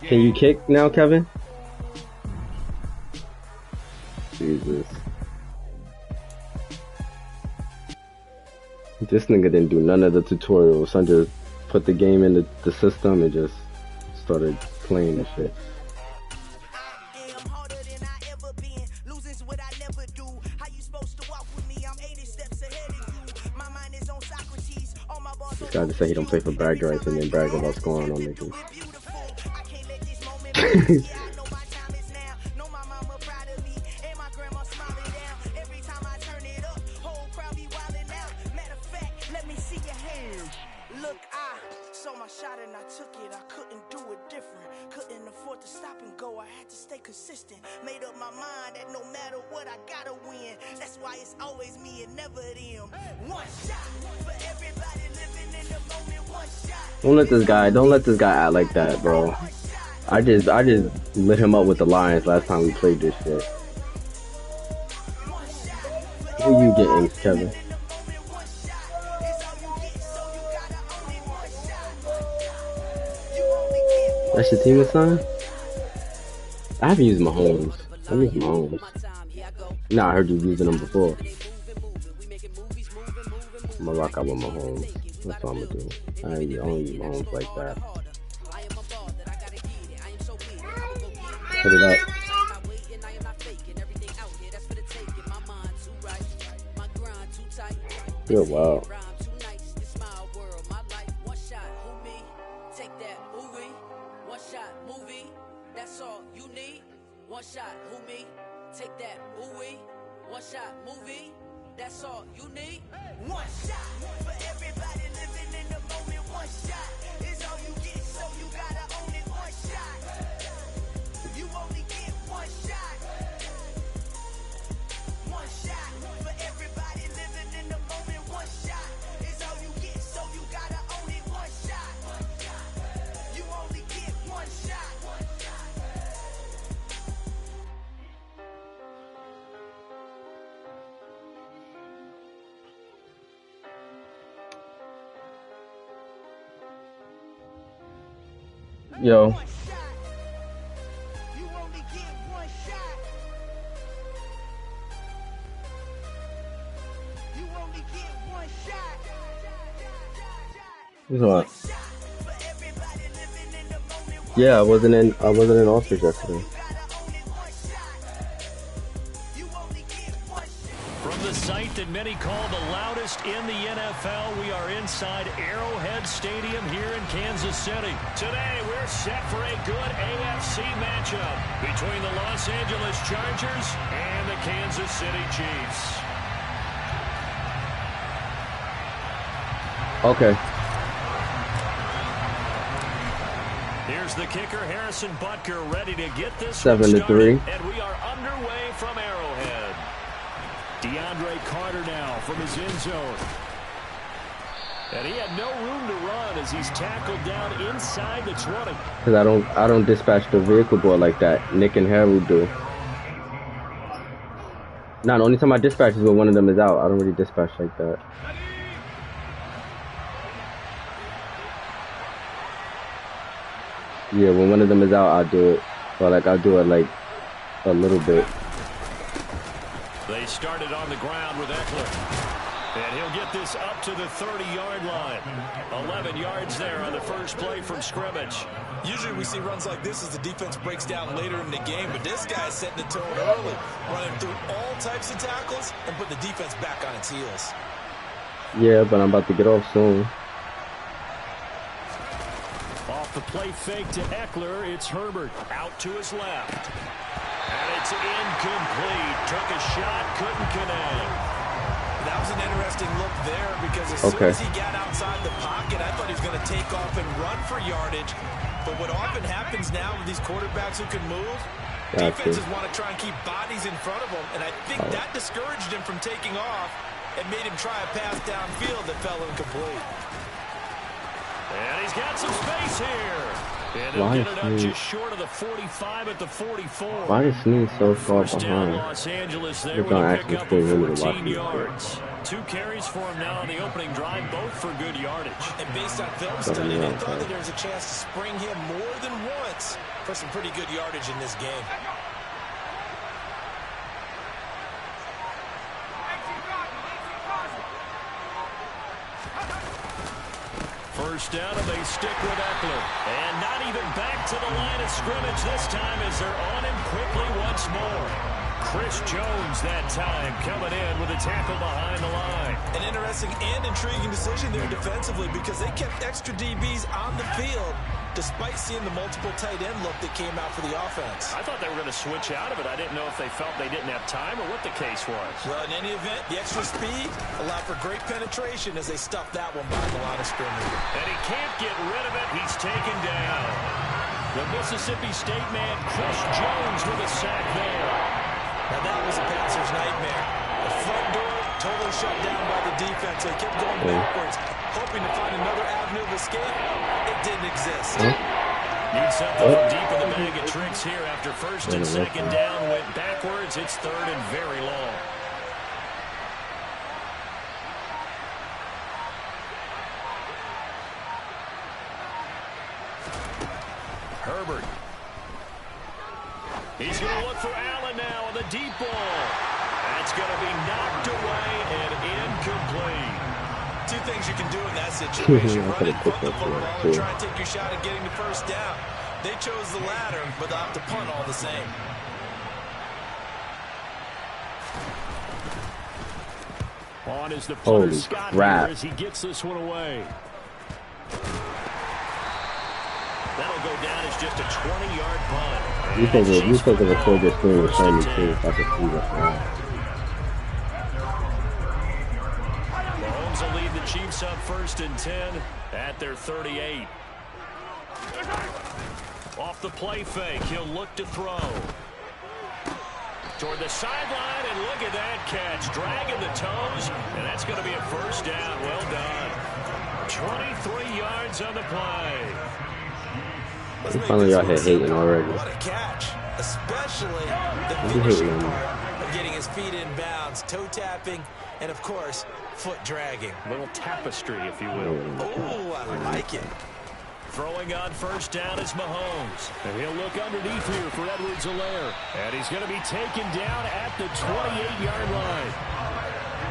Can you kick now, Kevin? Jesus. This nigga didn't do none of the tutorials. Son just put the game in the system and just started playing the shit. This guy just said he don't play for brag rights and then brag about scoring on niggas. Don't let this guy act like that, bro. I just lit him up with the Lions last time we played this shit. Who you getting, Kevin? That's your team assigned? I haven't used Mahomes. I use Mahomes. Nah, I heard you using them before. I'm gonna rock out with Mahomes. That's what I'm gonna do. I don't use Mahomes like that. Put it up. You're wild. Yo. What? Yeah, I wasn't in office yesterday. From the site that many call the loudest in the NFL, we are inside Arrowhead Stadium here in Kansas City. Today, we're set for a good AFC matchup between the Los Angeles Chargers and the Kansas City Chiefs. Okay. Here's the kicker, Harrison Butker, ready to get this 7-3. And we are underway from Arrowhead. DeAndre Carter now from his end zone. And he had no room to run as he's tackled down inside the 20. Because I don't dispatch the vehicle boy like that. Nick and Harold do. No, the only time I dispatch is when one of them is out. I don't really dispatch like that. Yeah, when one of them is out, I'll do it. Or like I'll do it like a little bit. They started on the ground with Eckler. And he'll get this up to the 30-yard line. 11 yards there on the first play from scrimmage. Usually we see runs like this as the defense breaks down later in the game, but this guy is setting the tone early, running through all types of tackles and putting the defense back on its heels. Yeah, but I'm about to get off soon. Off the play fake to Eckler, it's Herbert out to his left. And it's incomplete. Took a shot, couldn't connect. That was an interesting look there because as soon as he got outside the pocket, I thought he was going to take off and run for yardage. But what often happens now with these quarterbacks who can move, defenses want to try and keep bodies in front of them. And I think that discouraged him from taking off and made him try a pass downfield that fell incomplete. And he's got some space here. And he'll get it up just short of the 45 at the 44. Why is Sneed so far behind? Los Angeles there with a pickup of 14 yards. 2 carries for him now on the opening drive, both for good yardage. And based on film study, they thought that there was a chance to spring him more than once for some pretty good yardage in this game. First down, and they stick with Eckler. And not even back to the line of scrimmage this time as they're on him quickly once more. Chris Jones that time coming in with a tackle behind the line. An interesting and intriguing decision there defensively because they kept extra DBs on the field despite seeing the multiple tight end look that came out for the offense. I thought they were going to switch out of it. I didn't know if they felt they didn't have time or what the case was. Well, in any event, the extra speed allowed for great penetration as they stuffed that one by the line of scrimmage. And he can't get rid of it. He's taken down. The Mississippi State man, Chris Jones, with a sack there. Now that was a passer's nightmare. The front door totally shut down by the defense. They kept going backwards, hoping to find another avenue of escape. It didn't exist. Need something from deep in the bag of tricks here after first and second down went backwards. It's third and very long. Herbert. He's going to look for Allen now on the deep ball. That's going to be knocked away and incomplete. 2 things you can do in that situation. Run and punt the football and try and take your shot at getting the first down. They chose the latter, but they'll have to punt all the same. On is the punter, Scott here, as he gets this one away. That'll go down as just a 20-yard punt. You think the record this thing was shiny too, if I could see this now. Mahomes will lead the Chiefs up first and 10 at their 38. Off the play fake, he'll look to throw. Toward the sideline, and look at that catch. Dragging the toes, and that's going to be a first down. Well done. 23 yards on the play. Finally, y'all had hating already. What a catch, especially the finishing part of getting his feet in bounds, toe tapping, and of course, foot dragging. A little tapestry, if you will. Oh, I like it. Throwing on first down is Mahomes. And he'll look underneath here for Edwards-Helaire. And he's going to be taken down at the 28-yard line.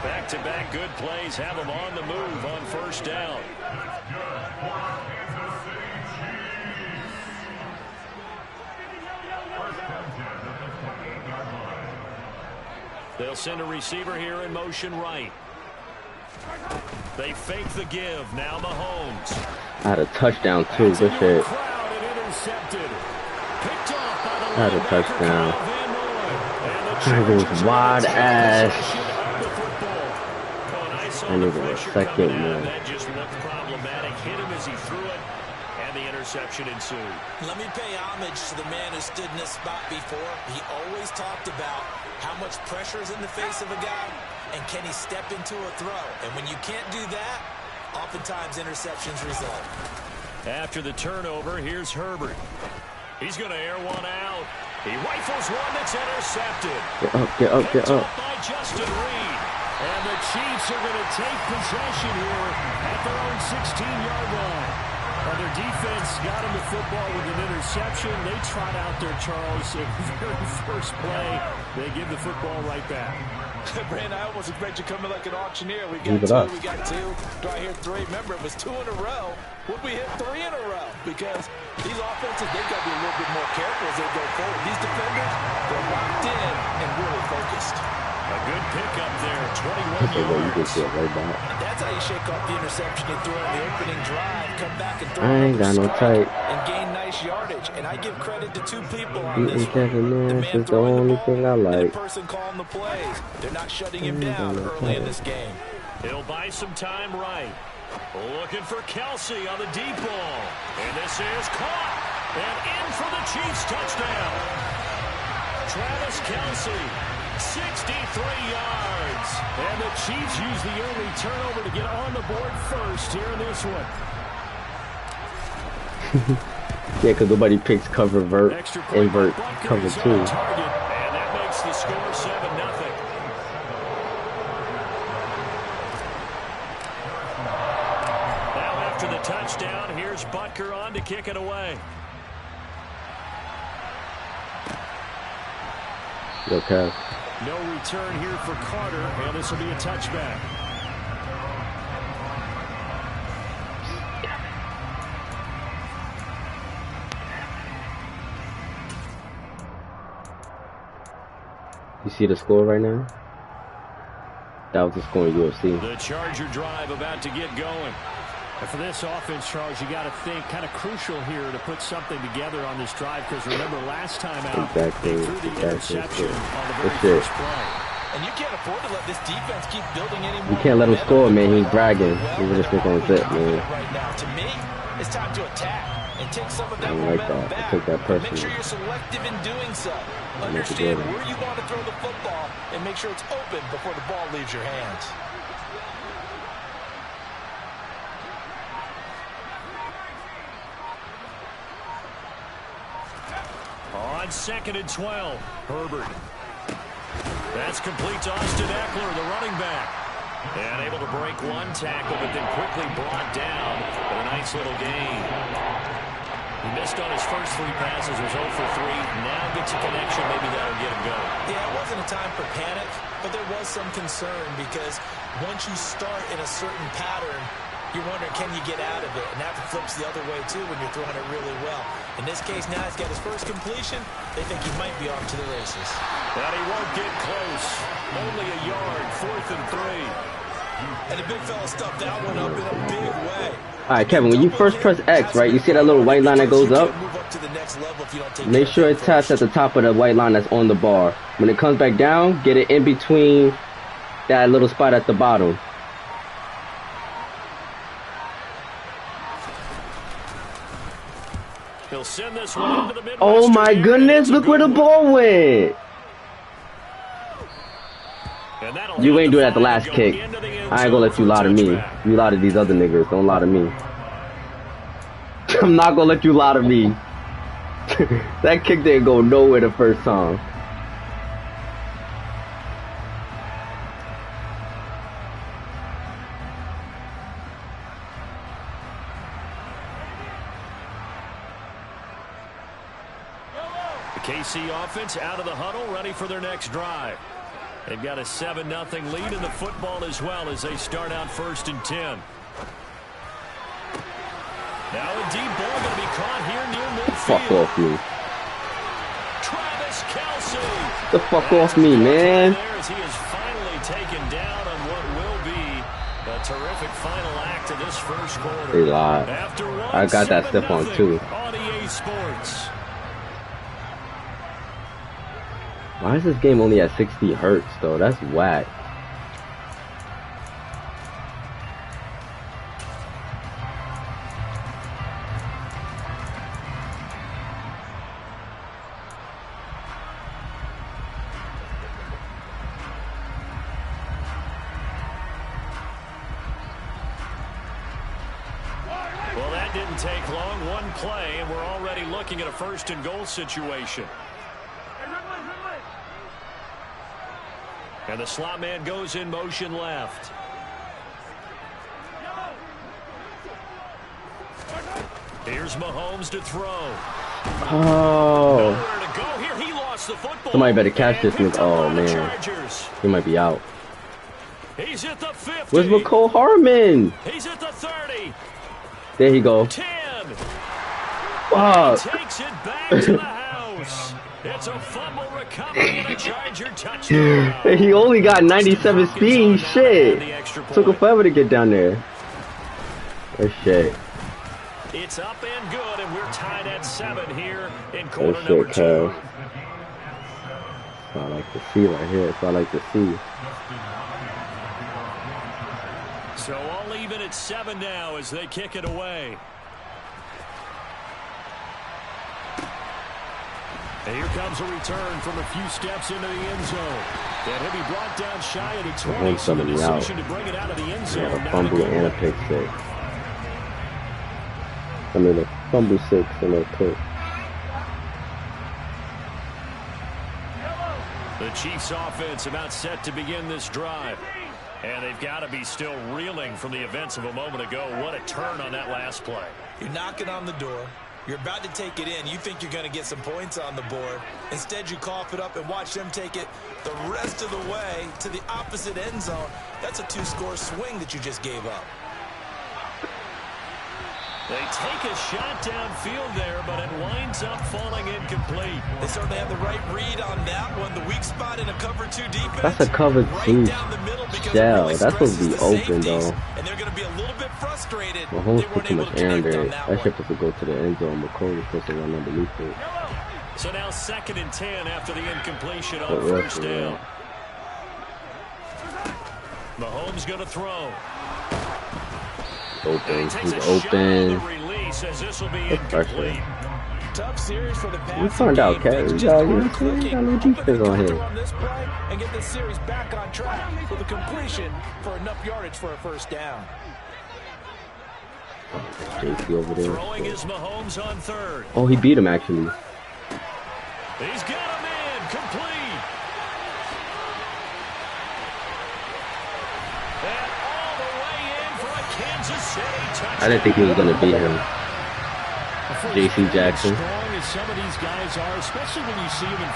Back-to-back good plays have him on the move on first down. They'll send a receiver here in motion right. They fake the give. Now Mahomes. I had a touchdown too. Good shit. I had a touchdown. It was wide ass. I needed a second more. That just looked problematic. Hit him as he threw it, and the interception ensued. Let me pay homage to the man who stood in this spot before. He always talked about how much pressure is in the face of a guy, and can he step into a throw? And when you can't do that, oftentimes interceptions result. After the turnover, here's Herbert. He's going to air one out. He rifles one that's intercepted. Get up, get up, get up. By Justin Reed. And the Chiefs are going to take possession here at their own 16-yard line. Their defense got him the football with an interception. They trot out there, Charles, in the very first play. They give the football right back. Brandon, I almost expect you to come in like an auctioneer. We got two, we got two. Do I hear three? Remember, it was 2 in a row. Would we hit 3 in a row? Because these offenses, they've got to be a little bit more careful as they go forward. These defenders, they're locked in and really focused. A good pickup there, 21 yards. That's how you shake off the interception you threw on the opening drive. Come back and throw I ain't got no tight. And gain nice yardage. And I give credit to 2 people on this one. Kevin Nash is the only thing I like. And the person calling the plays. They're not shutting him down early in this game. He'll buy some time right. Looking for Kelsey on the deep ball. And this is caught. And in for the Chiefs touchdown. Travis Kelsey. 63 yards. And the Chiefs use the early turnover to get on the board first here in this one. Yeah, because nobody picks cover invert cover 2. And that makes the score 7-0. touchdown. Here's Butker on to kick it away. Okay. No return here for Carter, and this will be a touchback. You see the score right now? That was the score in UFC. The Charger drive about to get going. And for this offense, Charles, you got to think kind of crucial here to put something together on this drive, because remember last time out, they threw the interception on the very first play. And you can't afford to let this defense keep building anymore. You can't let him score, man. He's bragging. He's just thinking on it, man. Right now, to me, it's time to attack and take some of that momentum back. I took that personally. Make sure you're selective in doing so. Understand where you want to throw the football and make sure it's open before the ball leaves your hands. On 2nd and 12, Herbert. That's complete to Austin Eckler, the running back. And able to break one tackle, but then quickly brought down with a nice little gain. He missed on his first 3 passes, was 0 for 3. Now gets a connection, maybe that'll get him going. Yeah, it wasn't a time for panic, but there was some concern because once you start in a certain pattern, you're wondering, can you get out of it? And that flips the other way, too, when you're throwing it really well. In this case, now he's got his first completion. They think he might be off to the races. But he won't get close. Only a yard, 4th and 3. And the big fella stuffed that one up in a big way. All right, Kevin, when you first press X, right, you see that little white line that goes up? Make sure it's tapped at the top of the white line that's on the bar. When it comes back down, get it in between that little spot at the bottom. He'll send this one into the Midwest. Oh my goodness, look where the ball went. You ain't doing that the last kick. I ain't gonna let you lie to me. You lie to these other niggas, don't lie to me. I'm not gonna let you lie to me. That kick didn't go nowhere the first time. The KC offense out of the huddle, ready for their next drive. They've got a 7-0 lead in the football as well as they start out 1st and 10. Now a deep ball going to be caught here near midfield. Fuck off me. Travis Kelce. The fuck off me, man. As he is finally taken down on what will be a terrific final act of this first quarter. They lied. I got that step on too. On EA Sports. Why is this game only at 60 hertz though? That's whack. Well, that didn't take long. One play, and we're already looking at a 1st and goal situation. And the slot man goes in motion left. Here's Mahomes to throw. Oh. Nowhere to go here. He lost the football. Somebody better catch this one. Oh, man. He might be out. He's at the 50. Where's McCole Harmon? He's at the 30. There he go. 10. Fuck. He takes it back to the house. It's a fumble recovery and a Charger touchdown. He only got 97 speed. Shit. Took him forever to get down there. Oh, shit. It's up and good, and we're tied at 7 here in quarter number 2. That's what I like to see right here. That's what I like to see. So all even at 7 now as they kick it away. And here comes a return from a few steps into the end zone. And he'll be brought down shy of the 20. So the decision to bring it out of the end zone. Yeah, a fumble and a pick 6. I mean, a fumble 6 and a pick. The Chiefs offense about set to begin this drive. And they've got to be still reeling from the events of a moment ago. What a turn on that last play. You're knocking on the door. You're about to take it in. You think you're going to get some points on the board. Instead, you cough it up and watch them take it the rest of the way to the opposite end zone. That's a 2-score swing that you just gave up. They take a shot downfield there, but it winds up falling incomplete. They certainly have the right read on that one. The weak spot in a cover 2 defense. That's a cover 2 shell. Really that's supposed to be open, though. And they're going to be a little bit frustrated. Mahomes put too much air in there. That shit supposed to go to the end zone. McCoy was supposed to run underneath it. So now 2nd and 10 after the incompletion on first down. Mahomes going to throw. Open. He's open. Tough series for the pass. We found out, Cat. We got a little defense on here. And get this series back on track with a completion for enough yardage for a first down. JC over there. Throwing is Mahomes on 3rd. Oh, he beat him actually. He's got him in. Complete. I didn't think he was going to beat him. JC Jackson.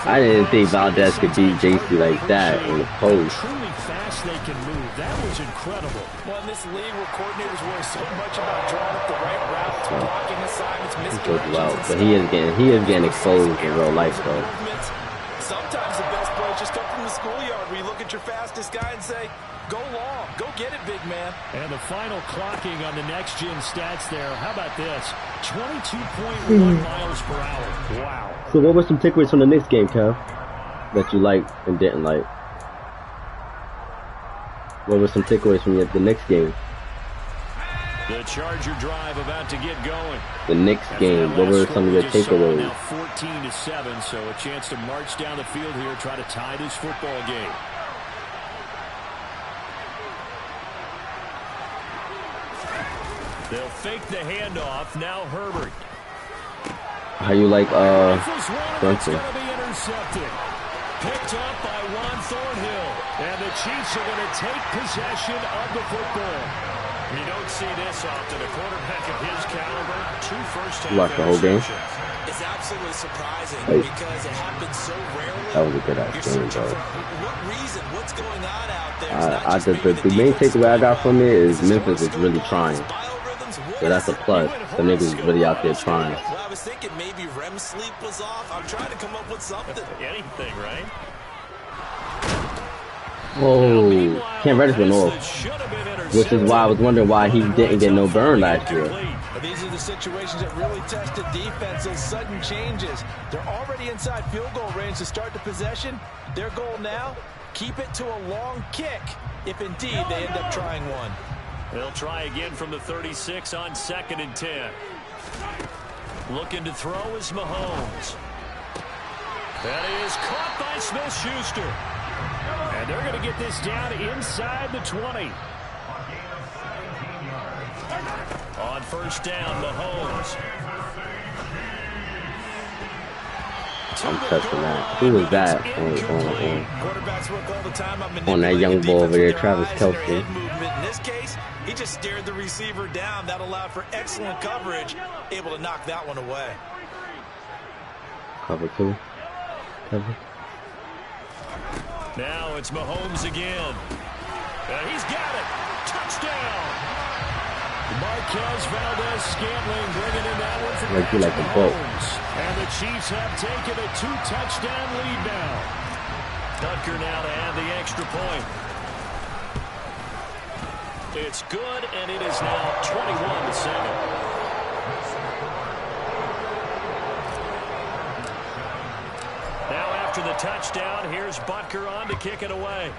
I didn't think Valdez could beat JC like that in the post. Truly fast they can move. That was incredible. Well, in this league where coordinators worry so much about drawing up the right routes, blocking assignments, misdirections. But he is getting exposed in real life though. Sometimes the best plays just come from the schoolyard where you look at your fastest guy and say, go long, go get it, big man. And the final clocking on the next-gen stats there. How about this? 22.1 miles per hour. Wow. So what were some takeaways from the next game, Kev, that you liked and didn't like? What were some takeaways from the next game? The Charger drive about to get going. The next game, what were some of your takeaways? Now 14-7, so a chance to march down the field here, try to tie this football game. They'll fake the handoff. Now Herbert. How you like Brunson? Picked up by Juan Thornhill. And the Chiefs are going to take possession of the football. You don't see this often. A quarterback of his caliber, 2 first-half watch the whole game. It's absolutely surprising because it happens so rarely. That was a good ass game, bro. What reason? What's going on out there? The main takeaway I got from it is Memphis is really trying. So that's a plus. The niggas is really out there trying. Well, I was thinking maybe REM sleep was off. I'm trying to come up with something. Anything, right? Whoa. Cam Reddish went off. Which is why I was wondering why he didn't get no burn last year. These are the situations that really test the defense. Those sudden changes. They're already inside field goal range to start the possession. Their goal now, keep it to a long kick if indeed they end up trying one. They'll try again from the 36 on 2nd and 10. Looking to throw is Mahomes. That is caught by Smith-Schuster. And they're going to get this down inside the 20. On first down, Mahomes. I'm touching that. Who was that on that young boy over there, Travis Kelce? In this case, he just stared the receiver down. That allowed for excellent coverage. Able to knock that one away. Cover 2. Cover. Now it's Mahomes again. He's got it. Touchdown. Marquez Valdez-Scantling bringing in that one from like a boat. And the Chiefs have taken a 2-touchdown lead now. Tucker now to add the extra point. It's good, and it is now 21-7. After the touchdown, here's Butker on to kick it away.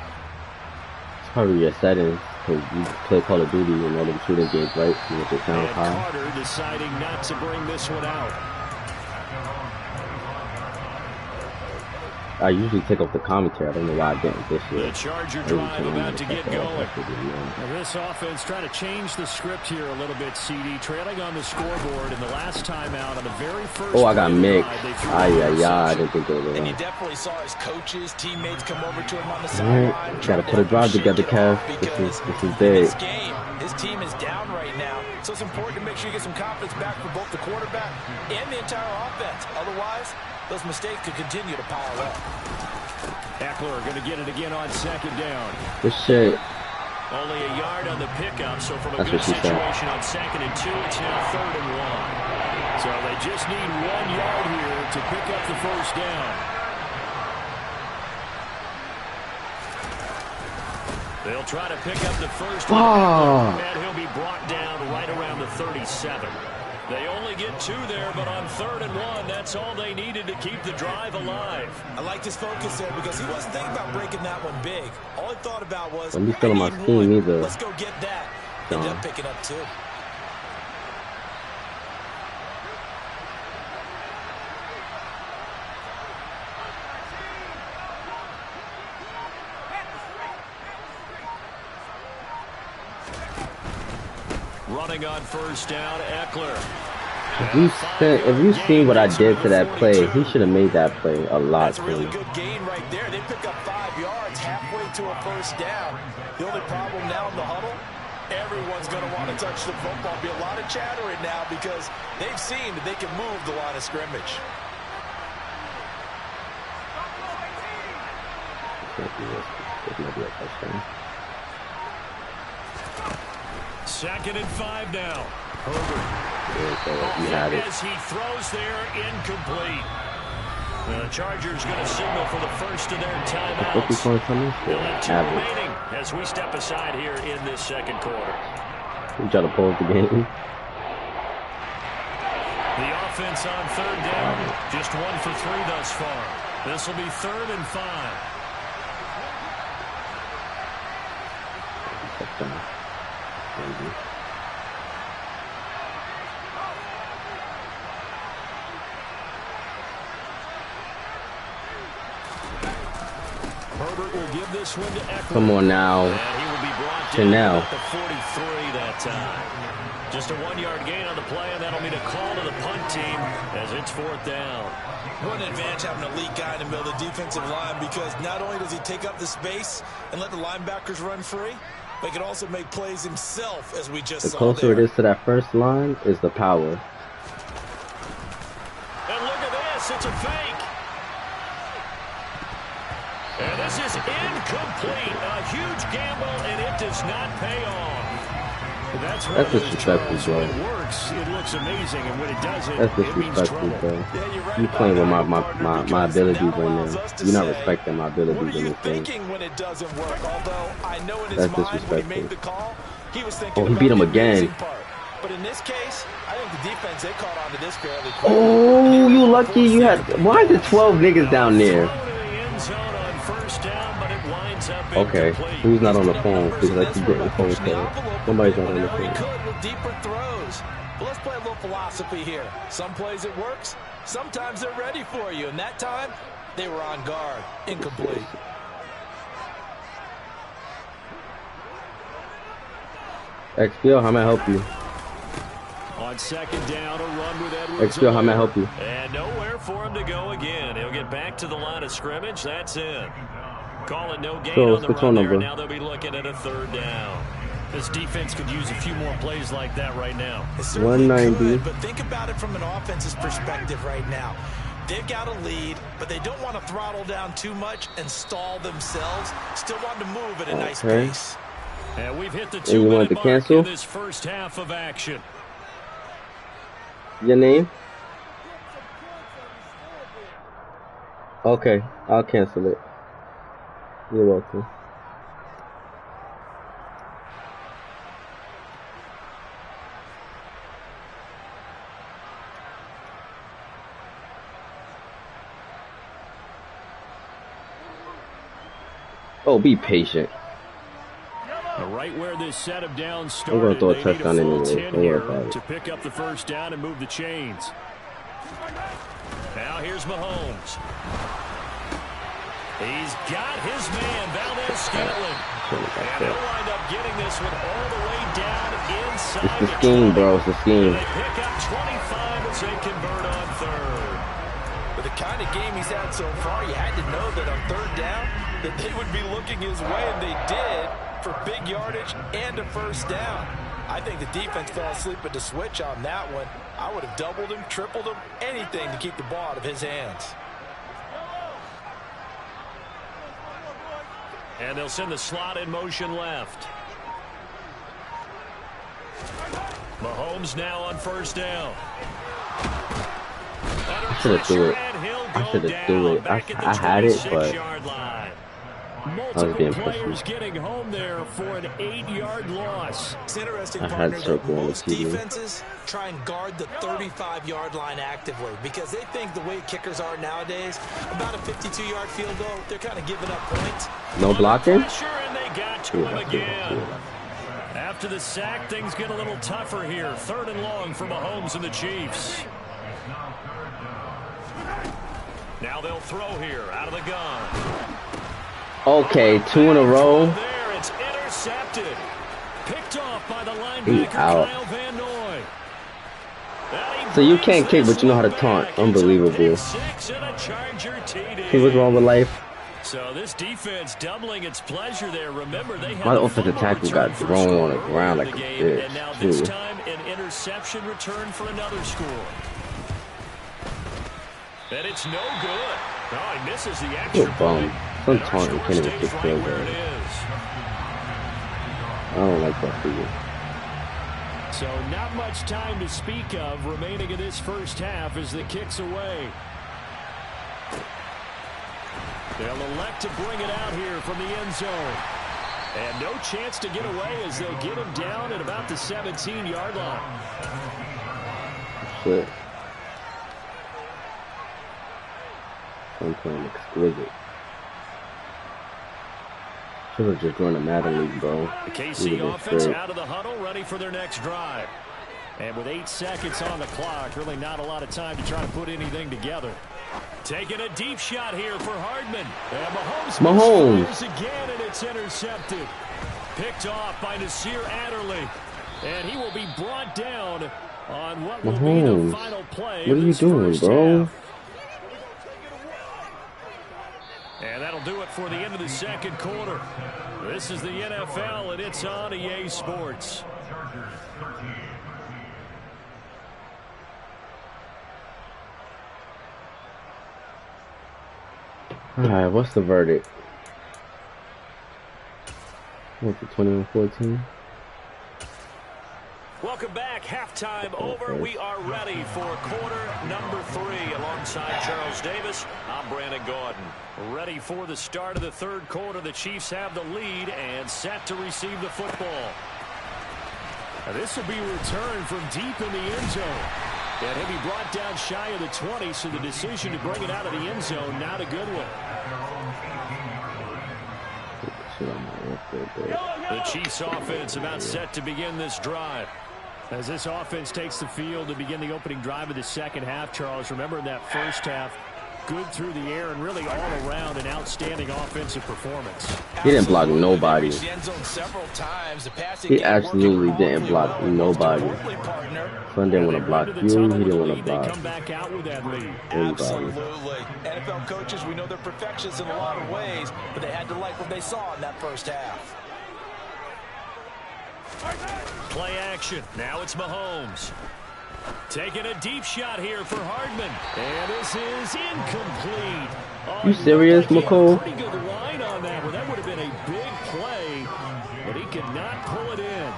It's probably your settings because you play Call of Duty and all them shooting games, right? You want the sound high. Carter deciding not to bring this one out. I usually take off the commentary. I don't know why I didn't this year. The Charger drive about to get going. This offense trying to change the script here a little bit, CD. Trailing on the scoreboard in the last time out on the very first. Oh, I got mixed. I didn't think it was. And you definitely saw his coaches, teammates come over to him on the sideline. Gotta put a drive together, Kev. This is big. This game, his team is down right now, so it's important to make sure you get some confidence back for both the quarterback and the entire offense. Otherwise, those mistakes could continue to pile up. Eckler going to get it again on second down. This shit. Only a yard on the pickup, so from a good situation on 2nd and 2, it's now 3rd and 1. So they just need 1 yard here to pick up the first down. They'll try to pick up the first one, and he'll be brought down right around the 37. They only get 2 there, but on 3rd and 1, that's all they needed to keep the drive alive. I like his focus there because he wasn't thinking about breaking that one big. All he thought about was, I'm still on my team either. Let's go get that. Ended up picking up 2. Running on first down, Eckler. If you seen what I did to that play, he should have made that play a lot. That's a really good gain right there. They pick up 5 yards halfway to a first down. The only problem now in the huddle, everyone's going to want to touch the football. Be a lot of chattering now because they've seen that they can move the line of scrimmage. This might be a touchdown. 2nd and 5 now. Herbert. As he throws there, incomplete. The Chargers going to signal for the first of their timeouts. They'll have 2 remaining as we step aside here in this second quarter. We try to pause the game. The offense on 3rd down, just 1 for 3 thus far. This will be 3rd and 5. Herbert will give this one to Eckler. Come on now. And he will be brought down at the 43 that time. Just a 1-yard gain on the play, and that'll mean a call to the punt team as it's 4th down. What an advantage having an elite guy in the middle of the defensive line, because not only does he take up the space and let the linebackers run free, but he can also make plays himself, as we just saw. The closer it is to that first line is the power. And look at this, it's a fake. And this is incomplete. A huge gamble, and it does not pay off. That's disrespectful, bro. When it works, it looks amazing, and when it doesn't, That's disrespectful, bro. Yeah, You playing with my abilities right now. You're not respecting my abilities in this game. When it doesn't work, although I know in his That's mind when he disrespectful. made the call, he was thinking He beat him again. But in this case, I think the defense, they caught on to this fairly quickly. Oh, you lucky you had. Why is there 12 niggas down there? Okay, who's not on the phone? Because I keep getting the phone call. Somebody's not on the phone. With deeper throws. But let's play a little philosophy here. Some plays it works. Sometimes they're ready for you. And that time, they were on guard. Incomplete. XPL, how may I help you? On 2nd down, a run with Edwards. XPL, how may I help you? And nowhere for him to go again. He'll get back to the line of scrimmage. That's it. Call it no gain on the run there. Now they'll be looking at a 3rd down. This defense could use a few more plays like that right now. 190. Could, but think about it from an offense's perspective right now. They've got a lead, but they don't want to throttle down too much and stall themselves. Still want to move at a nice pace. And we've hit the 2-minute mark in this first half of action. Your name? Okay, I'll cancel it. You're welcome. Oh, be patient. Right where this set of downs I'm gonna started, throw a they touchdown need a full anyway. 10 Don't worry here about it. to pick up the first down and move the chains. Now here's Mahomes. He's got his man, Valdez-Scantling. And he'll wind up getting this one all the way down inside. It's the scheme, bro. It's the scheme. They pick up 25 as they convert on third. With the kind of game he's had so far, you had to know that on third down, that they would be looking his way, and they did, for big yardage and a first down. I think the defense fell asleep at the switch on that one. I would have doubled him, tripled him, anything to keep the ball out of his hands. And they'll send the slot in motion left. Mahomes now on first down. I should have threw it. I should have threw it. I had it, but multiple players getting home there for an 8-yard loss. It's interesting, I had partner, that circle on the most TV. defenses try and guard the 35-yard line actively because they think the way kickers are nowadays, about a 52-yard field goal, they're kind of giving up points. No blocking? And they got to him again. After the sack, things get a little tougher here. Third and long for Mahomes and the Chiefs. Now they'll throw here out of the gun. Okay, 2 in a row. There, it's intercepted. Picked off by the linebacker Kyle Van Noy. So you can't kick, but you know how to taunt. Unbelievable. Hey, what's wrong with life? So this defense doubling its pleasure there. Remember, they had My offensive tackle got thrown on the ground like a bitch. And now this time, an interception return for another score. And it's no good. Oh, he misses the extra point. Some taunting can't even kick field goal. I don't like that for you. So not much time to speak of remaining in this first half as the kick's away. They'll elect to bring it out here from the end zone. And no chance to get away as they'll get him down at about the 17-yard line. Shit. I'm playing exquisite. Should have just run a Madden league, bro. The KC offense out of the huddle, ready for their next drive. And with 8 seconds on the clock, really not a lot of time to try to put anything together. Taking a deep shot here for Hardman. And Mahomes again, and it's intercepted. Picked off by Nasir Adderley. And he will be brought down on what will be the final play. What are you doing, bro? And that'll do it for the end of the second quarter. This is the NFL, and it's on EA Sports. All right, what's the verdict? What's it, 21-14? Welcome back. Halftime over. We are ready for quarter number 3. Alongside Charles Davis, I'm Brandon Gordon. Ready for the start of the third quarter. The Chiefs have the lead and set to receive the football. Now this will be returned from deep in the end zone. And he'll be brought down shy of the 20, so the decision to bring it out of the end zone, not a good one. The Chiefs offense about set to begin this drive. As this offense takes the field to begin the opening drive of the second half, Charles, remember in that first half, good through the air and really all around an outstanding offensive performance. He didn't block nobody. He absolutely didn't block nobody. Son didn't want to block you. He didn't want to block. Come back out with that lead. Absolutely. NFL coaches, we know they're perfectionists in a lot of ways, but they had to like what they saw in that first half. Play action. Now it's Mahomes. Taking a deep shot here for Hardman. And this is incomplete. Oh, you serious, McCall? Pretty good line on that one. That would have been a big play, but he could not pull it in.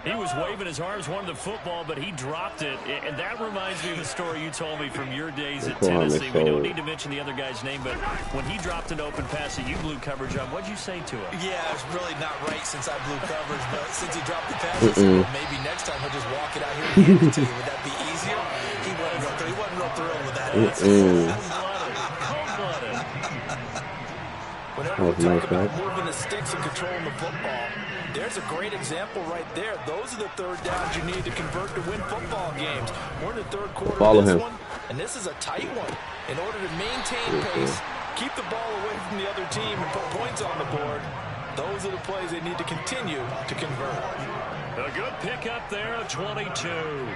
He was waving his arms, wanted the football, but he dropped it. And that reminds me of the story you told me from your days at Tennessee. We don't need to mention the other guy's name, but when he dropped an open pass that you blew coverage on, what'd you say to him? Yeah, it's really not right since I blew coverage, but since he dropped the pass, I said, well, maybe next time he'll just walk it out here and hand it to you. Would that be easier? He wasn't real thrilled with that answer. Whenever we talk about moving the sticks and controlling the football, there's a great example right there. Those are the third downs you need to convert to win football games. We're in the third quarter of this one, and this is a tight one. In order to maintain pace, keep the ball away from the other team and put points on the board. Those are the plays they need to continue to convert. A good pickup there of 22.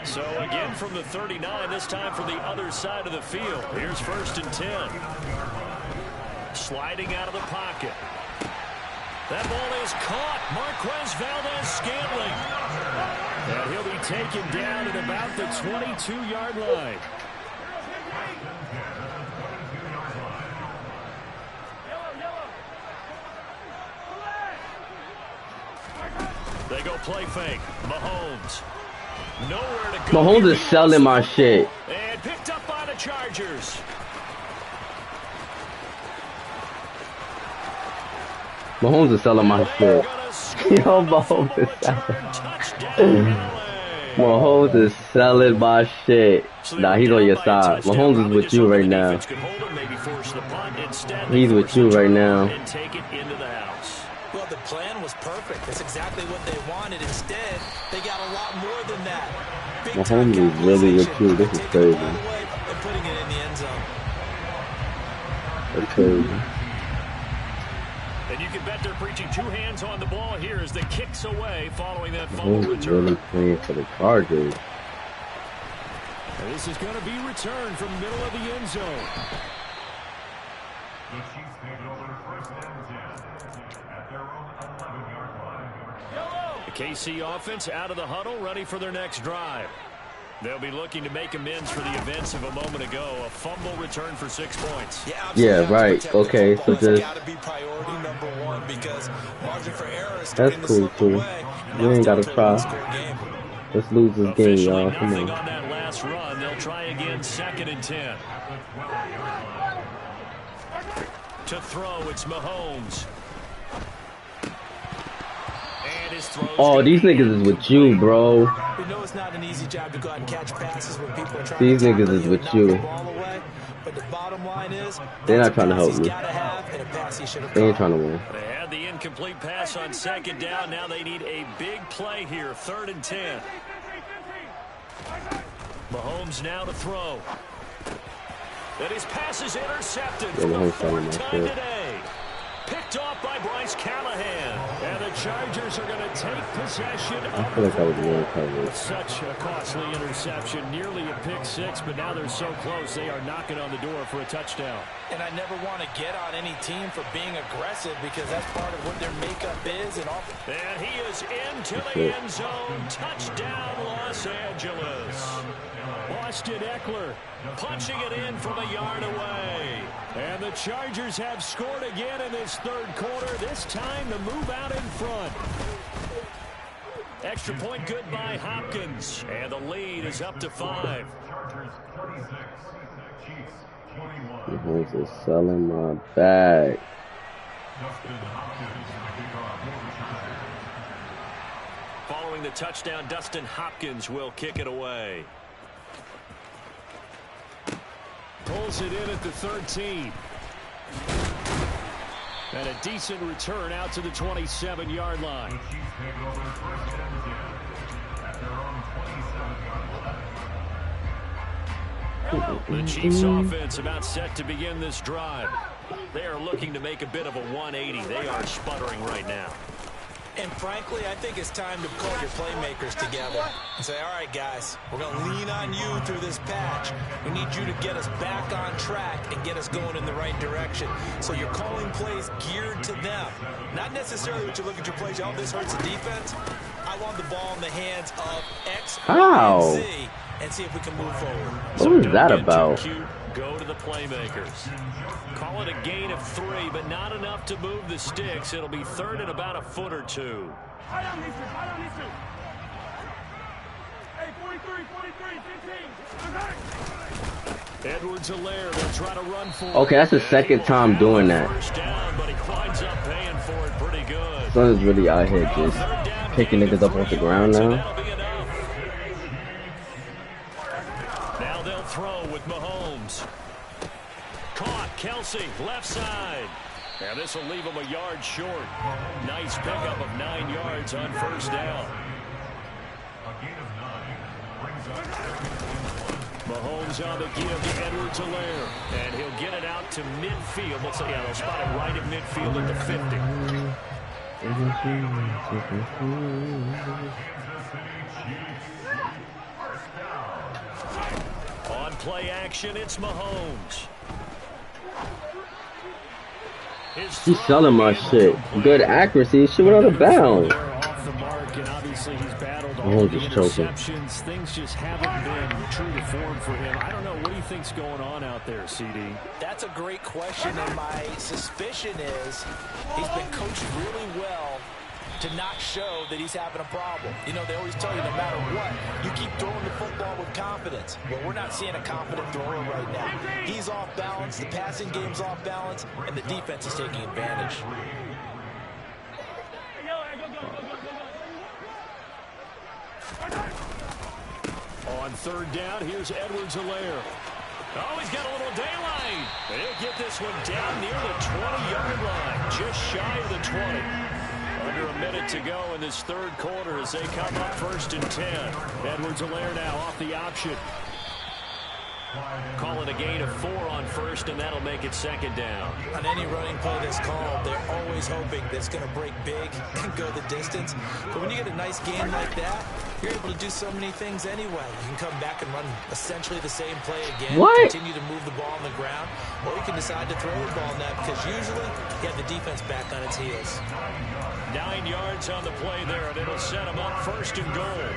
So again from the 39, this time from the other side of the field. Here's 1st and 10. Sliding out of the pocket. That ball is caught. Marquez Valdez-Scantling. And he'll be taken down at about the 22-yard line. They go play fake. Mahomes. Nowhere to go. Mahomes is selling my shit. And picked up by the Chargers. Mahomes is selling my shit. Yo, Mahomes is selling. Mahomes is selling my shit. Nah, he's on your side. Mahomes is with you right now. He's with you right now. Well, the plan was perfect. That's exactly what they wanted. Instead, they got a lot more than that. Mahomes is really with you. This is crazy. And putting it in the end zone. That's crazy. And you can bet they're preaching 2 hands on the ball here as the kicks away following that fumble Mahomes is return. really playing for the Chargers. And this is going to be returned from the middle of the end zone. The Chiefs take over 1st and 10 at their own 11-yard line. The KC offense out of the huddle, ready for their next drive. They'll be looking to make amends for the events of a moment ago. A fumble return for 6 points. Yeah, right. Okay, so just gotta be priority number 1 because margin for error is that's cool too. You ain't gotta try. Let's lose this game, y'all. Come Nothing on. on that last run. They'll try again 2nd and 10. To throw, it's Mahomes. And his throw. Oh, these niggas is with you, bro. We know it's not an easy job to go out and catch passes when people are trying These to niggas is with knock you. the ball away. But the bottom line is, They're that's not trying to a help pass me. he's gotta have and a pass he should have They ain't caught. trying to win. They had the incomplete pass on 2nd down. Now they need a big play here. 3rd and 10. Mahomes now to throw. And his pass is intercepted for the Mahomes 4th time shit. today. Picked off by Bryce Callahan. And the Chargers are going to take possession I of feel like I was more covered. such a costly interception. Nearly a pick 6, but now they're so close they are knocking on the door for a touchdown. And I never want to get on any team for being aggressive because that's part of what their makeup is. And he is into the end zone. Touchdown, Los Angeles. Austin Eckler punching it in from a yard away. And the Chargers have scored again in this 3rd quarter. This time to move out in front. Extra point good by Hopkins. And the lead is up to 5. Chargers 46, Chiefs 21. Mahomes is selling my bag. Dustin Hopkins to kick off overtime. Following the touchdown, Dustin Hopkins will kick it away. Pulls it in at the 13. And a decent return out to the 27-yard line. The Chiefs take over 1st and 10 at their own 27-yard line. The Chiefs offense about set to begin this drive. They are looking to make a bit of a 180. They are sputtering right now. And frankly, I think it's time to call your playmakers together and say, all right, guys, we're going to lean on you through this patch. We need you to get us back on track and get us going in the right direction. So you're calling plays geared to them. Not necessarily what you look at your plays, oh, this hurts the defense. I want the ball in the hands of X, Y, and Z and see if we can move forward. What was that about? Cute, go to the playmakers. Call it a gain of 3, but not enough to move the sticks. It'll be 3rd and about a foot or 2. Hey, 43, 15. Edwards-Helaire, they'll try to run for it. Okay, that's the 2nd time doing that. First down, but he winds up paying for it pretty good. Son is really out here just picking niggas up off the ground now. That'll be enough. Now they'll throw with Mahomes. Caught, Kelsey, left side. And this will leave him a yard short. Nice pickup of 9 yards on 1st down. A gain of 9 brings up 2nd and 1. Mahomes on the give to Edwards-Helaire. And he'll get it out to midfield. Looks like, yeah, they'll spot it right at midfield at the 50. On play action, it's Mahomes. He's selling my shit. Good accuracy. Shit went out of bounds. Oh, just choking. Things just haven't been true to form for him. I don't know. What do you think's going on out there, CD? That's a great question, and my suspicion is he's been coached really well to not show that he's having a problem. You know, they always tell you no matter what, you keep throwing the football with confidence. Well, we're not seeing a confident thrower right now. He's off balance, the passing game's off balance, and the defense is taking advantage. On third down, here's Edwards-Helaire. Oh, he's got a little daylight. He'll get this one down near the 20-yard line, just shy of the 20. Under a minute to go in this third quarter as they come up 1st and 10. Edwards-Helaire now off the option. Call it a gain of 4 on first, and that'll make it 2nd down. On any running play that's called, they're always hoping that it's going to break big and go the distance. But when you get a nice game like that, you're able to do so many things anyway. You can come back and run essentially the same play again. Continue to move the ball on the ground. Or you can decide to throw the ball now because usually you have the defense back on its heels. 9 yards on the play there, and it'll set them up 1st and goal.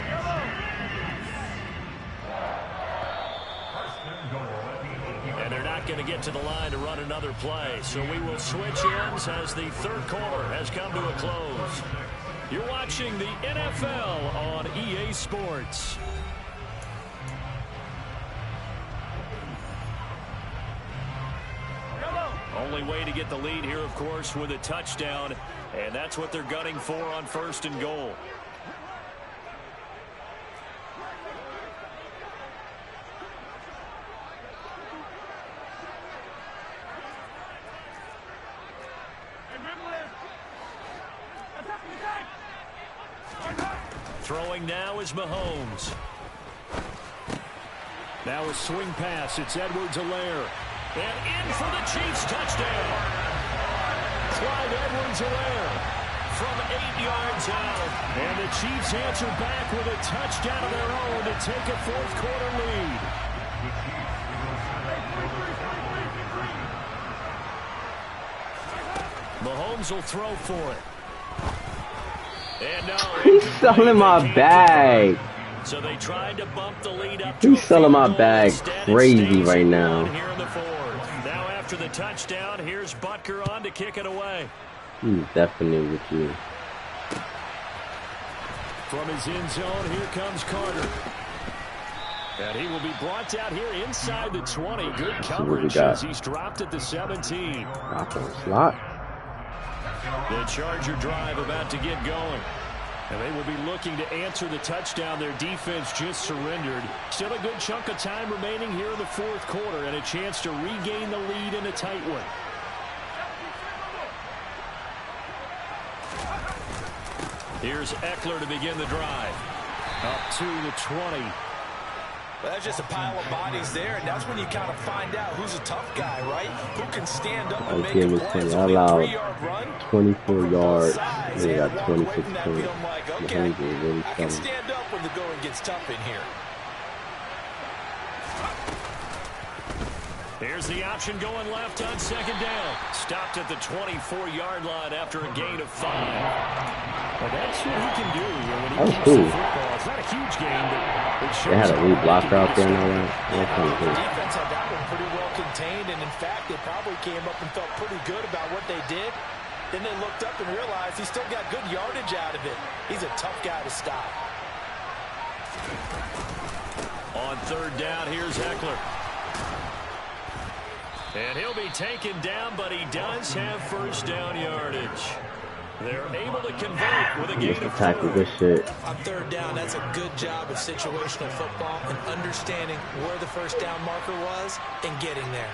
And they're not going to get to the line to run another play. So we will switch ends as the third quarter has come to a close. You're watching the NFL on EA Sports. Only way to get the lead here, of course, with a touchdown. And that's what they're gunning for on 1st and goal. Throwing now is Mahomes. Now a swing pass. It's Edwards-Helaire. And in for the Chiefs touchdown. Clyde Edwards-Helaire from 8 yards out. And the Chiefs answer back with a touchdown of their own to take a 4th quarter lead. Mahomes will throw for it. And no, he's selling my bag. So they tried to bump the lead up. He's selling my bag crazy right now. Here in the 4th. Now after the touchdown, here's Butker on to kick it away. He's definitely with you. From his end zone, here comes Carter. And he will be brought out here inside the 20. Good coverage as he's dropped at the 17. Slot. The Charger drive about to get going. And they will be looking to answer the touchdown. Their defense just surrendered. Still a good chunk of time remaining here in the 4th quarter and a chance to regain the lead in a tight one. Here's Eckler to begin the drive. Up to the 20. Well, that's just a pile of bodies there, and that's when you kind of find out who's a tough guy, right? Who can stand up and make a play. I allowed 24 yards. They got 26 points. Like, okay, I can stand up when the going gets tough in here. Here's the option going left on 2nd down. Stopped at the 24-yard line after a gain of 5. Well, that's what he can do when he keeps the football. It's not a huge game, but it shows. They had a lead blocker out there and all that. The defense had that one pretty well contained, and in fact, they probably came up and felt pretty good about what they did. Then they looked up and realized he still got good yardage out of it. He's a tough guy to stop. On 3rd down, here's Eckler. And he'll be taken down, but he does have 1st down yardage. They're able to convert with a gain of 4. Good shit. On 3rd down, that's a good job of situational football and understanding where the 1st down marker was and getting there.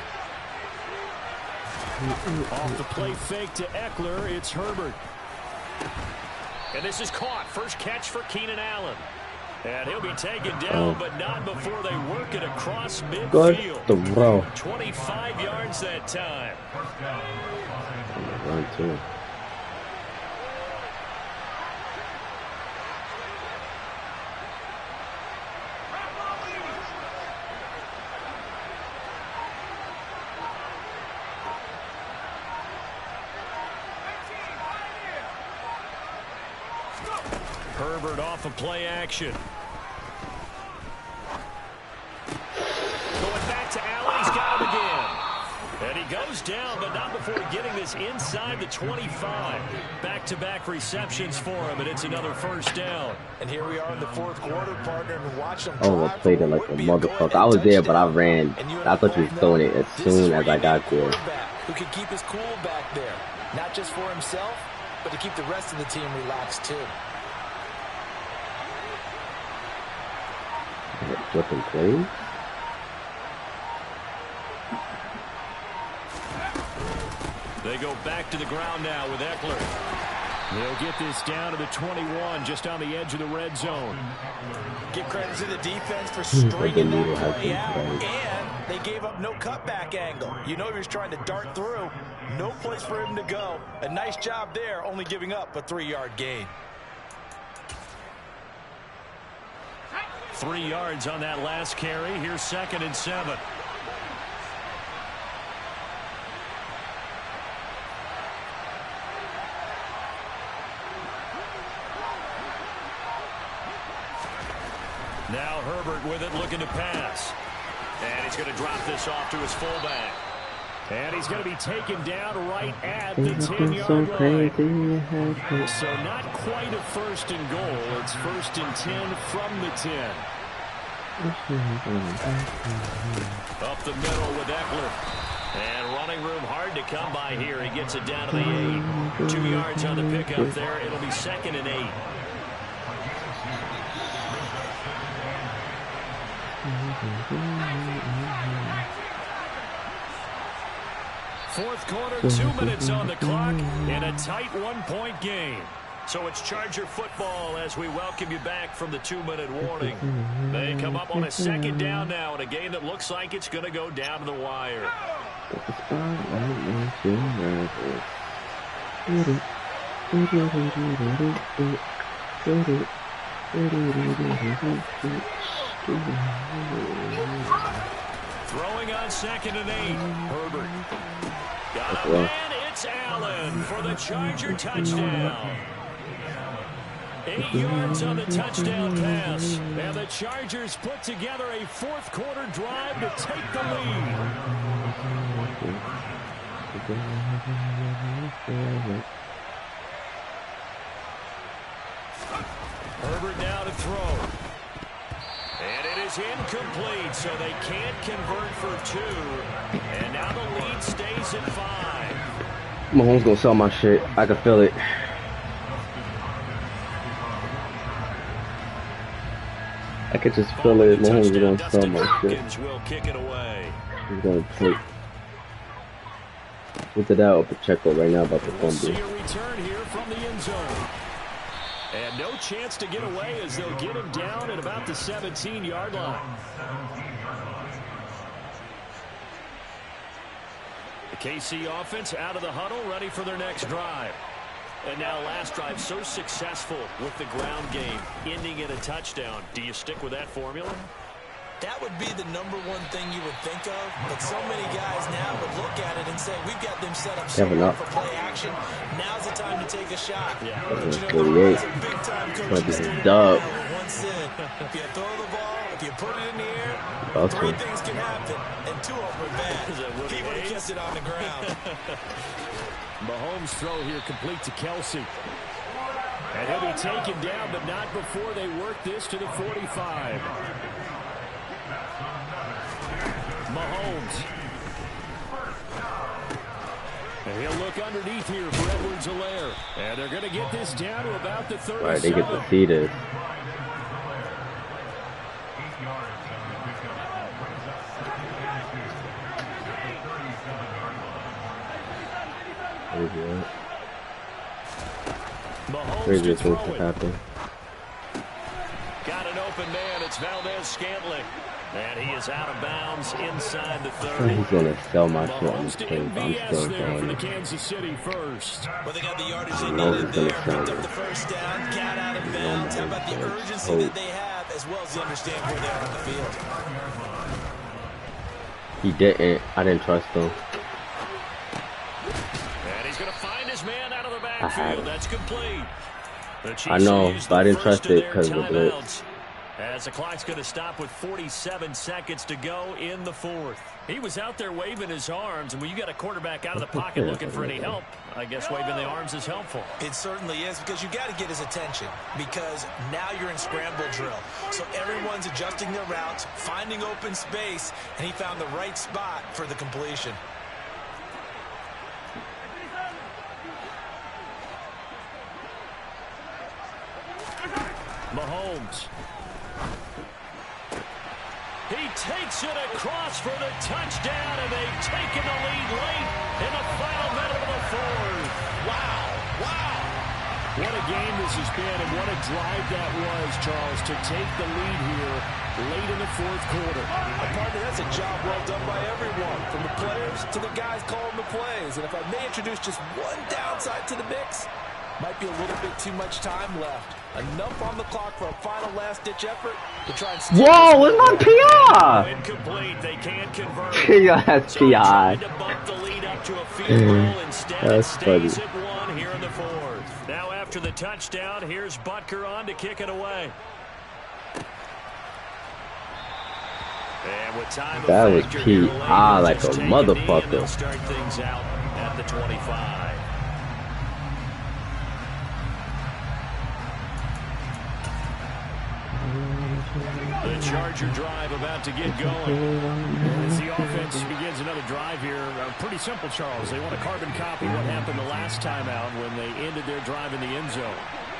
Off the play fake to Eckler, it's Herbert. And this is caught. First catch for Keenan Allen. And he'll be taken down, but not before they work it across midfield. Good throw. 25 yards that time. Run too. Herbert off of play action. Going back to Allen. He's got him again. And he goes down, but not before getting this inside the 25. Back-to-back receptions for him, and it's another first down. And here we are in the fourth quarter, partner, and watch them Oh, I played it like a motherfucker. I was there, but I ran. I thought you was throwing it as soon as I got there. Who can keep his cool back there, not just for himself, but to keep the rest of the team relaxed too. Flipping plays. They go back to the ground now with Eckler. They'll get this down to the 21, just on the edge of the red zone. Give credit to the defense for stringing that play out, and they gave up no cutback angle. You know he was trying to dart through. No place for him to go. A nice job there, only giving up a 3-yard gain. 3 yards on that last carry. Here's 2nd and 7. Now Herbert with it, looking to pass. And he's going to drop this off to his fullback. And he's going to be taken down right at the 10-yard line. So not quite a 1st and goal. It's 1st and 10 from the 10. Up the middle with Eckler. And running room hard to come by here. He gets it down to the 8. 2 yards on the pickup there. It'll be 2nd and 8. Fourth quarter, 2 minutes on the clock, and a tight 1-point game. So it's Charger football as we welcome you back from the 2-minute warning. They come up on a 2nd down now in a game that looks like it's going to go down to the wire. Throwing on 2nd and 8. Herbert. Got a man. It's Allen for the Charger touchdown. 8 yards on the touchdown pass. And the Chargers put together a fourth quarter drive to take the lead. Herbert now to throw. And it is incomplete, so they can't convert for 2. And now the lead stays at 5. Mahomes gonna sell my shit. I can feel it. I could just feel it. Mahomes is gonna sell my shit. Will kick it away. He's gonna take. Look at that up Pacheco right now about the fumble. See a return here from the end zone. And no chance to get away as they'll get him down at about the 17-yard line. The KC offense out of the huddle, ready for their next drive. And now last drive so successful with the ground game, ending in a touchdown. Do you stick with that formula? That would be the #1 thing you would think of, but so many guys now would look at it and say, we've got them set up so well for play action. Now's the time to take a shot. Yeah. But you know, it's a big-time coach. This is dub. If you throw the ball, if you put it in the air, Okay. 3 things can happen, and 2 of them are bad. He would have kept it on the ground. Mahomes' throw here complete to Kelsey. And he'll be taken down, but not before they work this to the 45. Mahomes. And he'll look underneath here for Edwards-Helaire. And they're going to get this down to about the 37. Right, they get to see this. Mahomes Crazy to things throw to it. happen. Got an open open man. It's Valdez-Scantling. And he is out of bounds inside the 30. He's going to sell my shit on this thing, but I'm still there for the going. Kansas City first. Well, they got the yardage they needed there. Picked up the first down, got out of bounds. How about the urgency that they have, as well as the understanding where they are on the field? He didn't. I didn't trust him. And he's going to find his man out of the backfield. That's complete. I know, but I didn't trust it because of the blitz. As the clock's going to stop with 47 seconds to go in the fourth. He was out there waving his arms, and when you got a quarterback out of the pocket looking for any help, I guess waving the arms is helpful. It certainly is, because you got to get his attention, because now you're in scramble drill. So everyone's adjusting their routes, finding open space, and he found the right spot for the completion. Mahomes. He takes it across for the touchdown, and they've taken the lead late in the final minute of the fourth. Wow, wow. What a game this has been, and what a drive that was, Charles, to take the lead here late in the fourth quarter. Partner, that's a job well done by everyone, from the players to the guys calling the plays. And if I may introduce just one downside to the mix, might be a little bit too much time left. Enough on the clock for a final last-ditch effort to try and steal. Whoa, where's my PI? Incomplete. They can't convert. Yeah, that's PI. To bump the lead up to a field goal. Instead, it stays at 1 here in the fourth. Now, after the touchdown, here's Butker on to kick it away. And with time that was PI like a motherfucker. They'll start things out at the 25. The Charger drive about to get going. As the offense begins another drive here, pretty simple, Charles. They want to carbon copy what happened the last time out when they ended their drive in the end zone.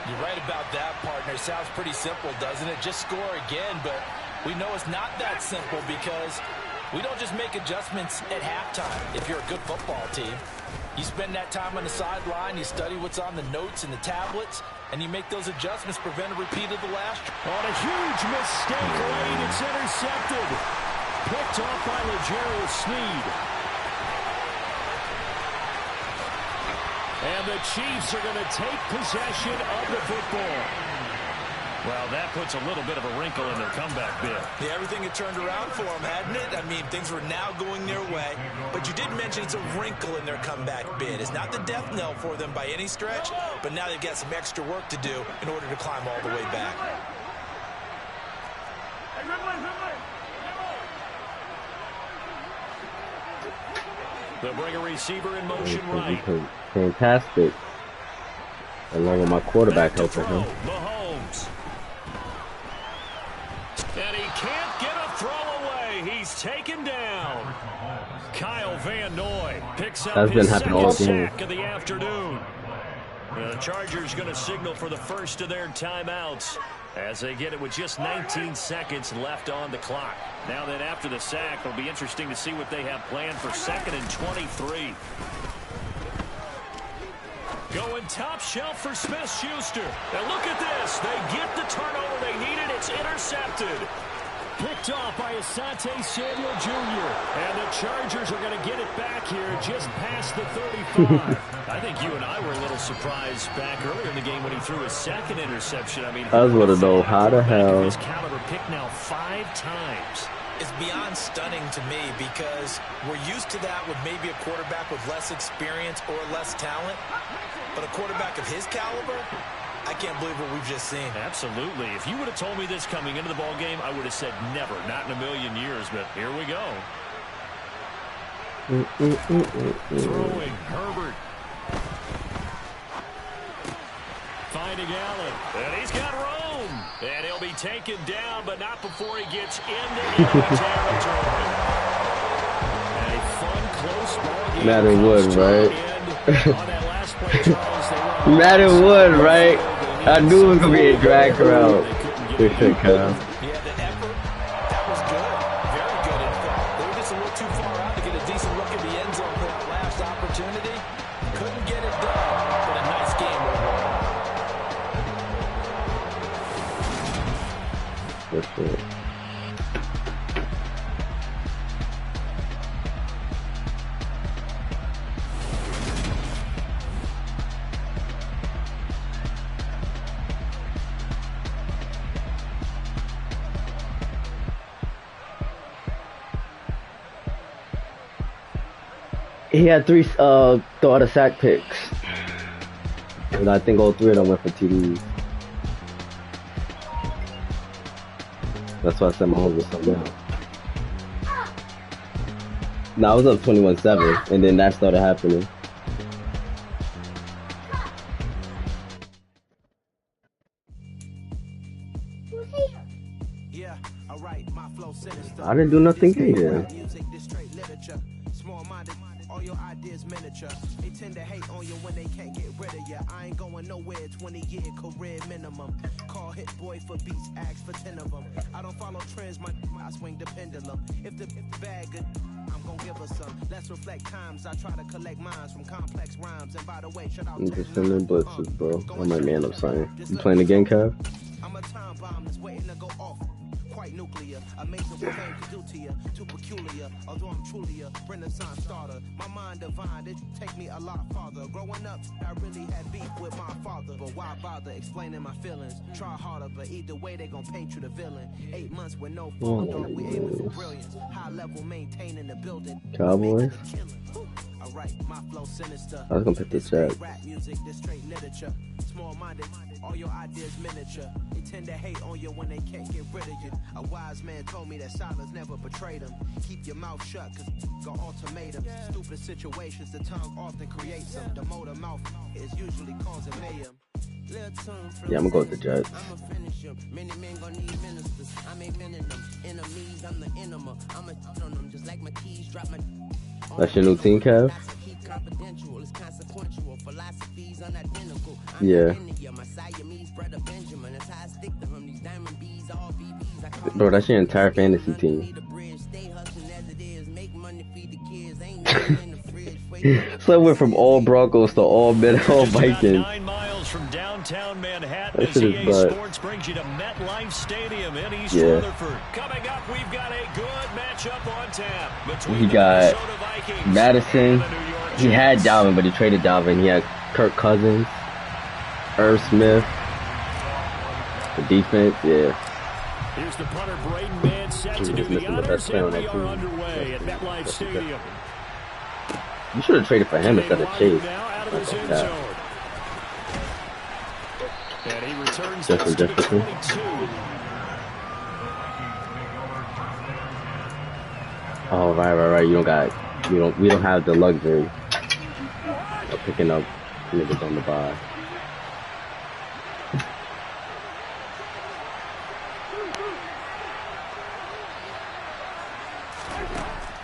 You're right about that, partner. Sounds pretty simple, doesn't it? Just score again, but we know it's not that simple because we don't just make adjustments at halftime if you're a good football team. You spend that time on the sideline, you study what's on the notes and the tablets, and you make those adjustments, prevent a repeat of the last. On a huge mistake late, it's intercepted. Picked off by L'Jarius Sneed. And the Chiefs are going to take possession of the football. Well, that puts a little bit of a wrinkle in their comeback bid. Yeah, everything had turned around for them, hadn't it? I mean, things were now going their way. But you did mention it's a wrinkle in their comeback bid. It's not the death knell for them by any stretch, but now they've got some extra work to do in order to climb all the way back. They'll bring a receiver in motion right. Fantastic. Along with my quarterback helping him. Mahomes. And he can't get a throw away. He's taken down. Kyle Van Noy picks up his second sack of the afternoon. The Chargers going to signal for the first of their timeouts as they get it with just 19 seconds left on the clock. Now then, after the sack, it'll be interesting to see what they have planned for 2nd and 23. Going top shelf for Smith-Schuster. And look at this. They get the turnover they needed. It's intercepted. Picked off by Asante Samuel Jr. And the Chargers are going to get it back here just past the 35. I think you and I were a little surprised back earlier in the game when he threw his second interception. I mean, I was going to know how the hell. His caliber picked now 5 times. It's beyond stunning to me because we're used to that with maybe a quarterback with less experience or less talent. But a quarterback of his caliber, I can't believe what we've just seen. Absolutely. If you would have told me this coming into the ball game, I would have said never, not in a million years. But here we go. Throwing Herbert. Finding Allen. And he's got Rome. And he'll be taken down, but not before he gets into enemy territory. A fun, close ball game. Madden would, right? Madden would, right? I knew it was going to be a drag route. They should come. Yeah, the effort, that was good. Very good, in fact. They were just a little too far out to get a decent look at the end zone for that last opportunity. Couldn't get it done, but a nice game overall. That's it. He had 3 throw out of sack picks. And I think all 3 of them went for TDs. That's why I said Mahomes was something else. I was up 21-7, and then that started happening. Yeah, alright, my flow sinister. I didn't do nothing either. All your ideas miniature. They tend to hate on you when they can't get rid of you. I ain't going nowhere, 20-year career minimum. Call hit boy for beats, ask for 10 of them. I don't follow trends, I swing the pendulum. If the bag good, I'm gonna give her some. Let's reflect times, I try to collect minds from complex rhymes. And by the way, shout out I'm just sending blitzes, bro. I might man up something. You playing again, Kev? I'm a time bomb that's waiting to go off. Quite nuclear, amazing what fame can do to you. Too peculiar, although I'm truly a Renaissance starter. My mind divine, it take me a lot farther. Growing up, I really had beef with my father. But why bother explaining my feelings? Try harder, but either way they gon' paint you the villain. 8 months with no phone, though we aiming for brilliance. High level maintaining the building. Cowboys? Alright, my flow sinister. I was gonna pick the Jets. Rap music, this straight literature. Small-minded, all your ideas miniature. They tend to hate on you when they can't get rid of you. A wise man told me that silence never betrayed him. Keep your mouth shut, cause go ultimatum. Stupid situations, the tongue often creates them. The motor mouth is usually causing mayhem. Yeah, I'm gonna go with the Jets. I'ma finish him. Many men gonna need ministers. I make men in them. Enemies, I'm the enema. I'ma on them just like my keys drop my. That's your new team, Kev? Yeah. Bro, that's your entire fantasy team. So it went from all Broncos to all Vikings. 9 miles from downtown Manhattan. That shit is butt. Sports brings you to MetLife Stadium in East Rutherford. Coming up, we've got a good matchup on tap between he got Madison. He had Dalvin, but he traded Dalvin. He had Kirk Cousins, Irv Smith. The defense, yeah. Here's the punter, Braden Mann, set to do the honors, and we are underway at MetLife Stadium. You should have traded for him instead of Chase. And he returns this to the 22. Oh, right. We don't have the luxury of picking up niggas on the bye.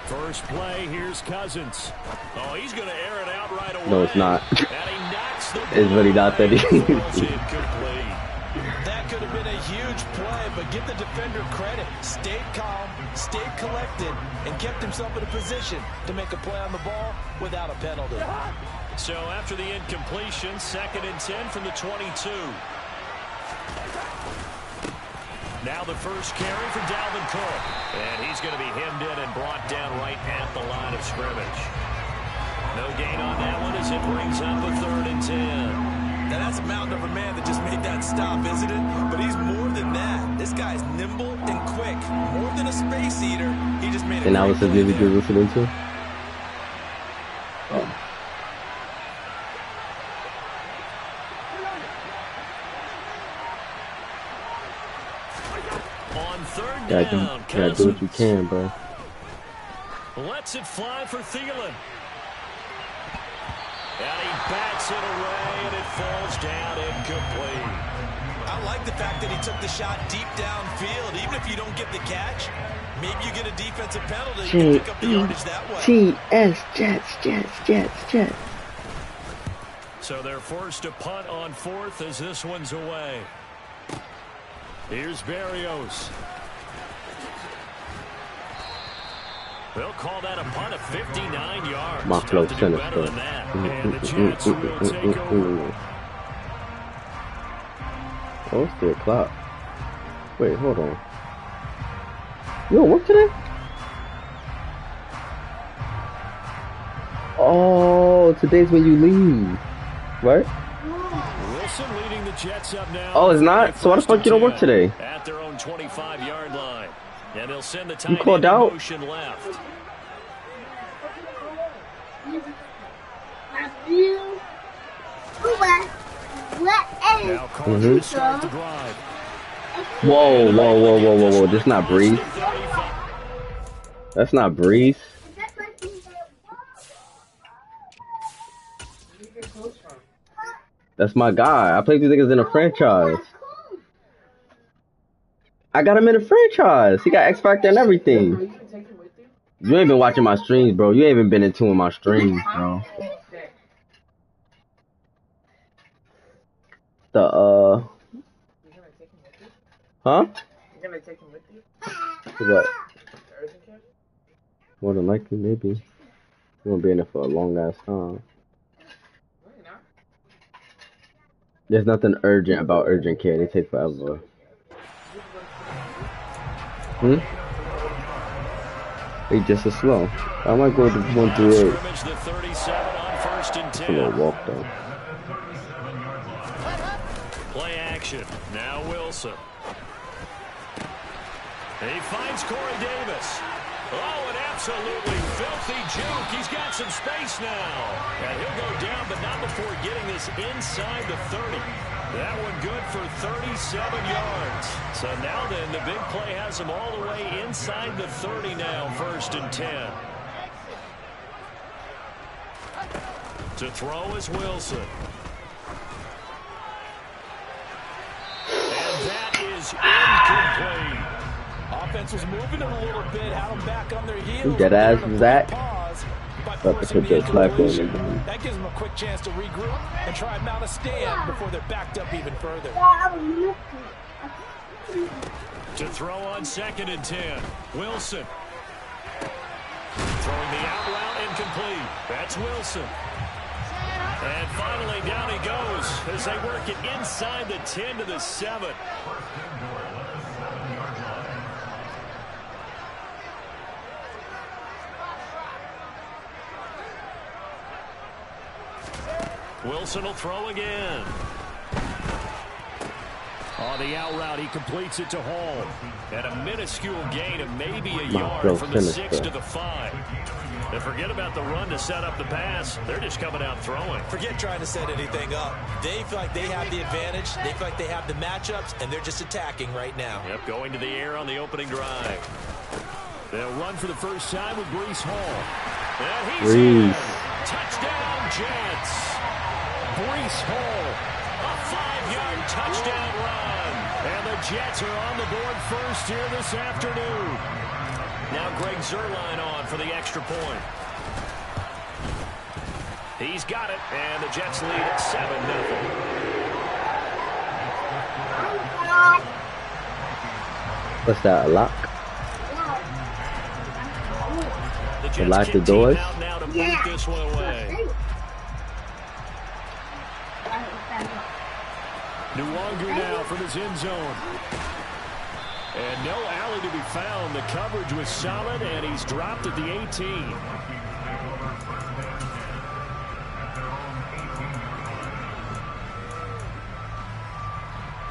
First play, here's Cousins. Oh, he's going to air it out right away. No, it's not. It's really not that easy. That could have been a huge play, but give the defender credit. Stayed calm, stayed collected, and kept himself in a position to make a play on the ball without a penalty. So after the incompletion, 2nd and 10 from the 22. Now the first carry for Dalvin Cook. And he's going to be hemmed in and brought down right at the line of scrimmage. No gain on that one as it brings up a 3rd and 10. Now that's a mountain of a man that just made that stop, isn't it? But he's more than that. This guy's nimble and quick. More than a space eater. He just made it. And that was the video you're listening to? Oh. On 3rd down, gotta do what you can, bro. Lets it fly for Thielen. And he bats it away, and it falls down incomplete. I like the fact that he took the shot deep downfield. Even if you don't get the catch, maybe you get a defensive penalty. You can pick up the yardage that way. T-S, Jets. So they're forced to punt on 4th as this one's away. Here's Berrios. They'll call that a punt of 59 yards. My flow center. And the Jets will take over. Oh, it's 3 o'clock. Wait, hold on. You don't work today? Oh, today's when you leave, right? Wilson leading the Jets up now. Oh, it's not? So why the fuck you don't work today? At their own 25-yard line. And they'll send the You tight called end in out? motion left. Now Carter to start the drive. Whoa. That's not Breeze. That's not Breeze. That's my guy. I played these niggas in a franchise. I got him in a franchise. He got X Factor and everything. You ain't been watching my streams, bro. You ain't even been into my streams, bro. Huh? You're gonna take him with you? What? The urgent care? More than likely, maybe. You're gonna be in there for a long ass time. No, you're not. There's nothing urgent about urgent care. They take forever. They just as slow. I might go to 138. It's a little walk though. Play action. Now Wilson. He finds Corey Davis. Oh, an absolutely filthy juke. He's got some space now. And he'll go down, but not before getting this inside the 30. That one good for 37 yards. So now then, the big play has him all the way inside the 30 now, 1st and 10. To throw is Wilson. And that is incomplete. Offense was moving it a little bit, had them back on their heels. Who dead ass is that? About to put that black on them. That gives them a quick chance to regroup and try and mount a stand before they're backed up even further. To throw on 2nd and 10. Wilson. Throwing the out route incomplete. That's Wilson. And finally down he goes as they work it inside the 10 to the 7. Wilson will throw again. On the out route, he completes it to Hall. And a minuscule gain of maybe a yard from the 6 to the 5. And forget about the run to set up the pass. They're just coming out throwing. Forget trying to set anything up. They feel like they have the advantage. They feel like they have the matchups, and they're just attacking right now. Yep, going to the air on the opening drive. They'll run for the first time with Breece Hall. And he's in. Touchdown, Jets. Breece Hall, a 5-yard touchdown run. And the Jets are on the board first here this afternoon. Now Greg Zuerlein on for the extra point. He's got it, and the Jets lead at 7-0. What's that, a lock? The Jets lock the doors? out now to move this one away. Nwangu now from his end zone. And no alley to be found. The coverage was solid, and he's dropped at the 18.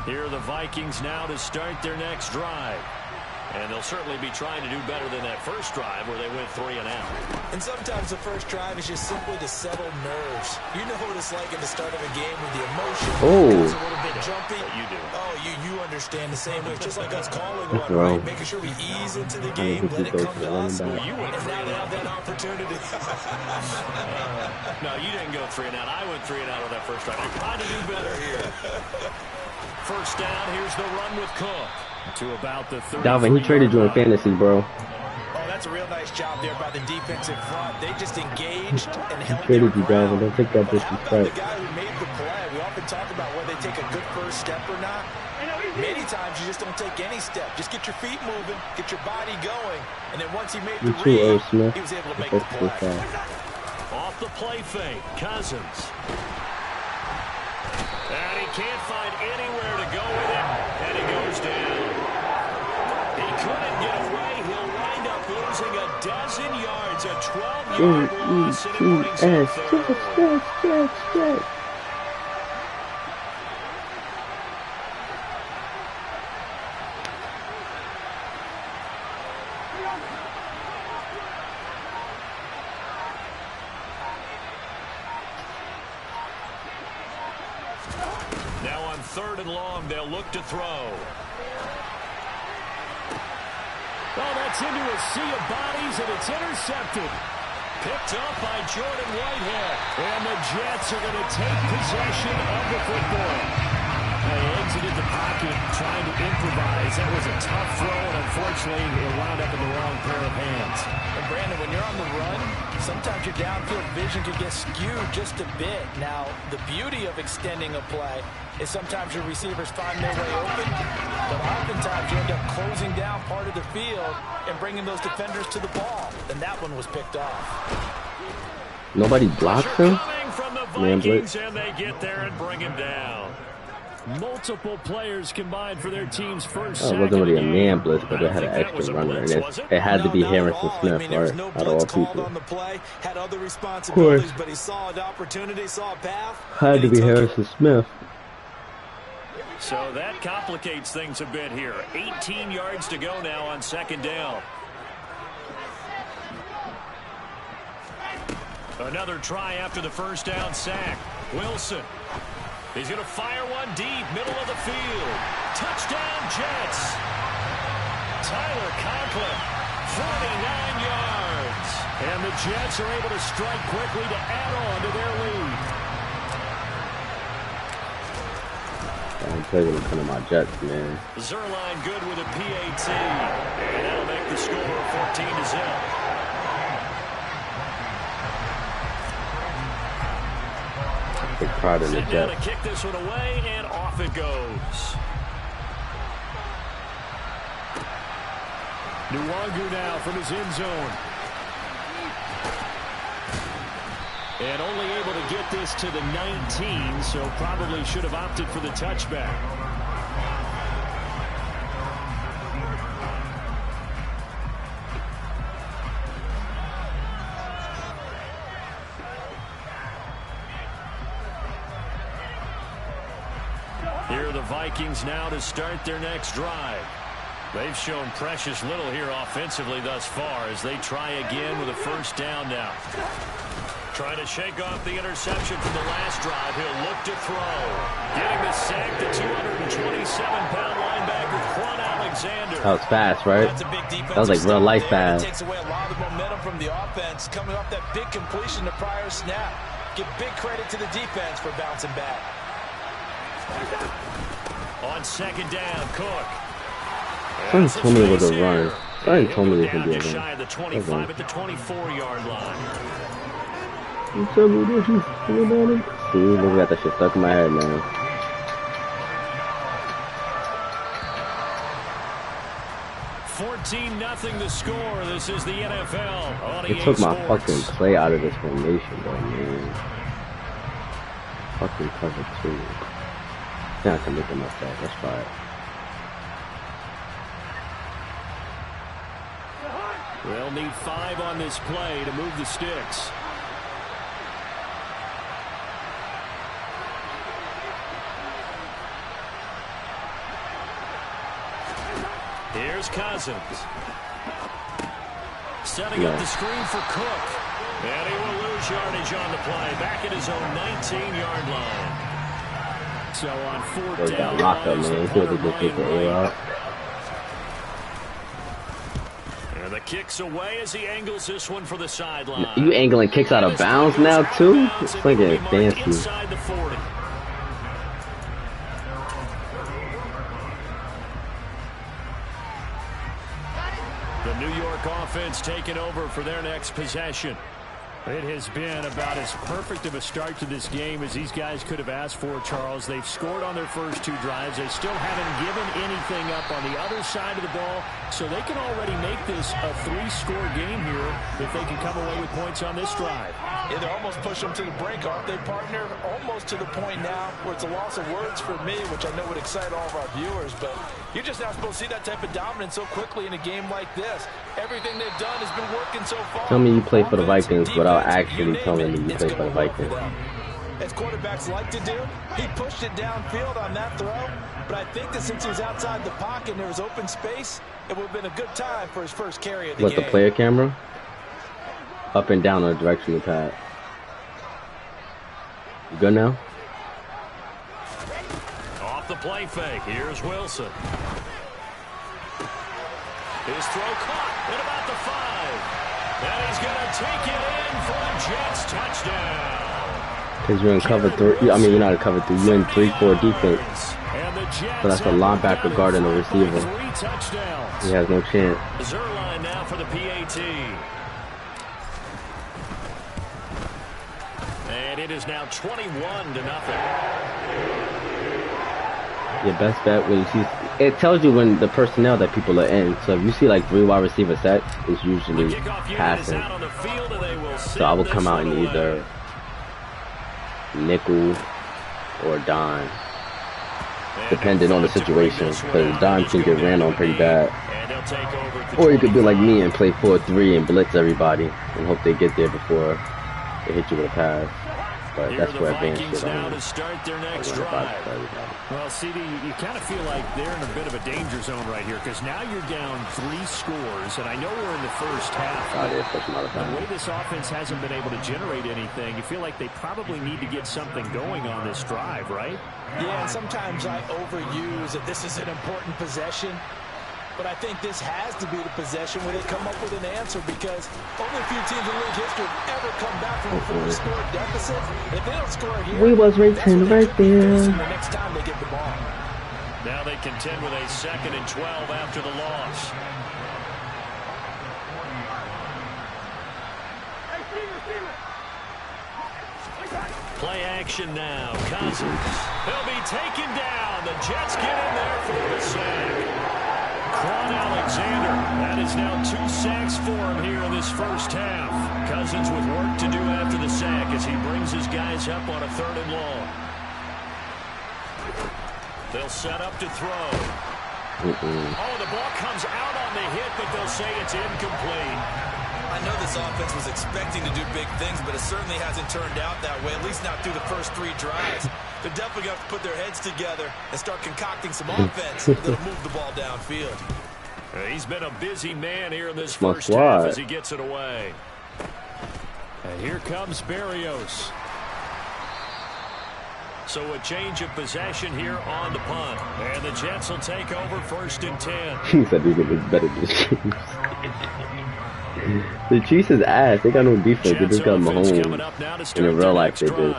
Here are the Vikings now to start their next drive. And they'll certainly be trying to do better than that first drive where they went 3 and out. And sometimes the first drive is just simply to settle nerves. You know what it's like at the start of a game when the emotion goes a little bit jumpy. You do. Oh, you understand the same way. It's just like us calling one, right? Making sure we ease into the game, let it come to us. Well, you went and now they have that opportunity. No, you didn't go 3 and out. I went 3 and out on that first drive. I'm trying to do better here. First down, here's the run with Cook. To about the 30. Dalvin, he traded you in fantasy, bro. Oh, that's a real nice job there by the defensive front. They just engaged and held Traded you, Dalvin. Don't take that The disrespect. guy who made the play, we often talk about whether they take a good first step or not. Many times you just don't take any step. Just get your feet moving, get your body going, and then once he made the read, he was able to make the play. Off the play fake, Cousins. And he can't find anywhere to go with it, and he goes down. He couldn't get away. losing yards. A 12-yard loss, and it brings up third. Now on 3rd and long, they'll look to throw. Oh, that's into a sea of bodies, and it's intercepted. Picked up by Jordan Whitehead. And the Jets are going to take possession of the football. They exited the pocket trying to improvise. That was a tough throw, and unfortunately, it wound up in the wrong pair of hands. And Brandon, when you're on the run, sometimes your downfield vision can get skewed just a bit. Now, the beauty of extending a play is sometimes your receivers find their way open, but oftentimes you end up closing down part of the field and bringing those defenders to the ball. And that one was picked off. Nobody blocked him? From the Man Vikings, blitz. and they get there and bring him down. Multiple players combined for their team's first sack. Oh, it wasn't really a man blitz, but they had an extra runner, and it had to be Harrison Smith, right? Out of all people. On the play, had other responsibilities, but he saw an opportunity, saw a path. Had to be Harrison Smith. So that complicates things a bit here. 18 yards to go now on 2nd down. Another try after the first down sack. Wilson. He's going to fire one deep, middle of the field. Touchdown, Jets. Tyler Conklin, 49 yards. And the Jets are able to strike quickly to add on to their lead. I'm playing in front of my Jets, man. Zerline good with a PAT. And that'll make the score 14-0. Big pride in the Down Jets. to kick this one away, and off it goes. Nwangu now from his end zone. And only able to get this to the 19, so probably should have opted for the touchback. Here are the Vikings now to start their next drive. They've shown precious little here offensively thus far as they try again with a first down now. Trying to shake off the interception from the last drive. He'll look to throw. Getting the sack, the 227-pound linebacker, Quan Alexander. That was fast, right? That's a big defensive That was like real life there. fast. It takes away a lot of the momentum from the offense coming off that big completion the prior snap. Give big credit to the defense for bouncing back. On 2nd down, Cook. Someone told me it was a run. Someone told me it was Just a shy of the 25 at the 24-yard line. You tell me this, you about it? See, look at that shit stuck in my head now. $14-0 the score. This is the NFL on It EA took my Sports. fucking play out of this formation, though, man. Fucking cover 2. Yeah, I can make it myself. That's fine. They'll need 5 on this play to move the sticks. Here's Cousins. Setting up the screen for Cook. And he will lose yardage on the play. Back at his own 19-yard line. So on 4th Those down, got locked up, man. He was just get the air out. And the kick's away as he angles this one for the sideline. You angling kicks out of bounds now, too? It's like a fancy. Inside the 40. The New York offense taking over for their next possession. It has been about as perfect of a start to this game as these guys could have asked for, Charles. They've scored on their first 2 drives. They still haven't given anything up on the other side of the ball, so they can already make this a 3-score game here if they can come away with points on this drive. Yeah, they're almost pushing them to the brink, aren't they, partner? Almost to the point now where it's a loss of words for me, which I know would excite all of our viewers, but You're just not supposed to see that type of dominance so quickly in a game like this. Everything they've done has been working so far. Tell me you play for the Offense, Vikings without defense, actually you telling name me you it, play it's for the gonna work Vikings. them. As quarterbacks like to do, he pushed it downfield on that throw. But I think that since he was outside the pocket and there was open space, it would have been a good time for his first carry of the game. What, the player camera? Up and down on the direction of the pass. You good now? Off the play fake. Here's Wilson. His throw caught at about the 5. And he's going to take it in for the Jets touchdown. Because you're in cover 3. I mean, you're not in cover 3. You're in 3-4 defense. So that's a linebacker guarding the receiver. He has no chance. Zerline now for the PAT. And it is now 21-0. Your best bet when you see it tells you when the personnel that people are in. So if you see like 3 wide receiver sets, it's usually passing. So I will come out in either nickel or dime, depending on the situation. Because dime can get ran on pretty bad. Or you could do like me and play 4-3 and blitz everybody and hope they get there before they hit you with a pass. But that's where advanced shit on. Well, CD, you kind of feel like they're in a bit of a danger zone right here because now you're down 3 scores, and I know we're in the first half. The way this offense hasn't been able to generate anything, you feel like they probably need to get something going on this drive, right? Yeah, and sometimes I overuse that this is an important possession. But I think this has to be the possession where they come up with an answer because only a few teams in league history have ever come back from a 4-score deficit. If they don't score here, we was racing right there. The next time they get the ball. Now they contend with a 2nd and 12 after the loss. Play action now. Cousins. He'll be taken down. The Jets get in there for the sack. Alexander, that is now 2 sacks for him here in this first half. Cousins with work to do after the sack as he brings his guys up on a 3rd and long. They'll set up to throw. Oh, the ball comes out on the hit, but they'll say it's incomplete. I know this offense was expecting to do big things, but it certainly hasn't turned out that way, at least not through the first 3 drives. They're definitely going to have to put their heads together and start concocting some offense that'll move the ball downfield. He's been a busy man here in this first half as he gets it away. And here comes Berrios. So a change of possession here on the punt. And the Jets will take over 1st and 10. He said he's going to be better than the Chiefs. The Chiefs is ass. They got no defense. They just got Mahomes. In real life, they do.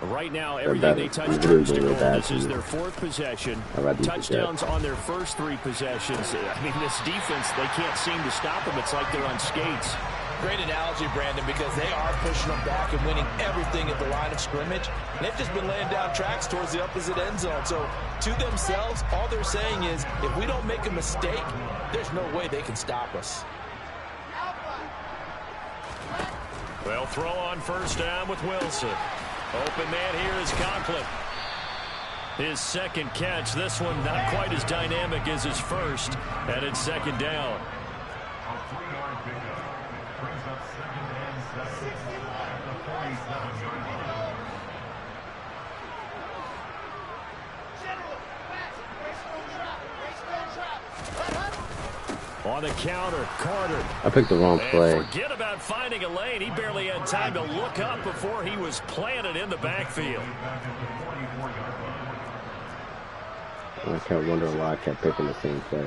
Right now, everything they touch turns to goal. This is their 4th possession. Touchdowns on their first 3 possessions. I mean, this defense, they can't seem to stop them. It's like they're on skates. Great analogy, Brandon, because they are pushing them back and winning everything at the line of scrimmage. And they've just been laying down tracks towards the opposite end zone. So, to themselves, all they're saying is, if we don't make a mistake, there's no way they can stop us. They'll throw on 1st down with Wilson. Open man here is Conklin. His 2nd catch. This one not quite as dynamic as his first. And it's 2nd down. A 3-yard pickup brings up 2nd and 7 at the 47-yard line. On the counter, Carter. I picked the wrong play. And forget about finding a lane. He barely had time to look up before he was planted in the backfield. I kept wondering why I kept picking the same play.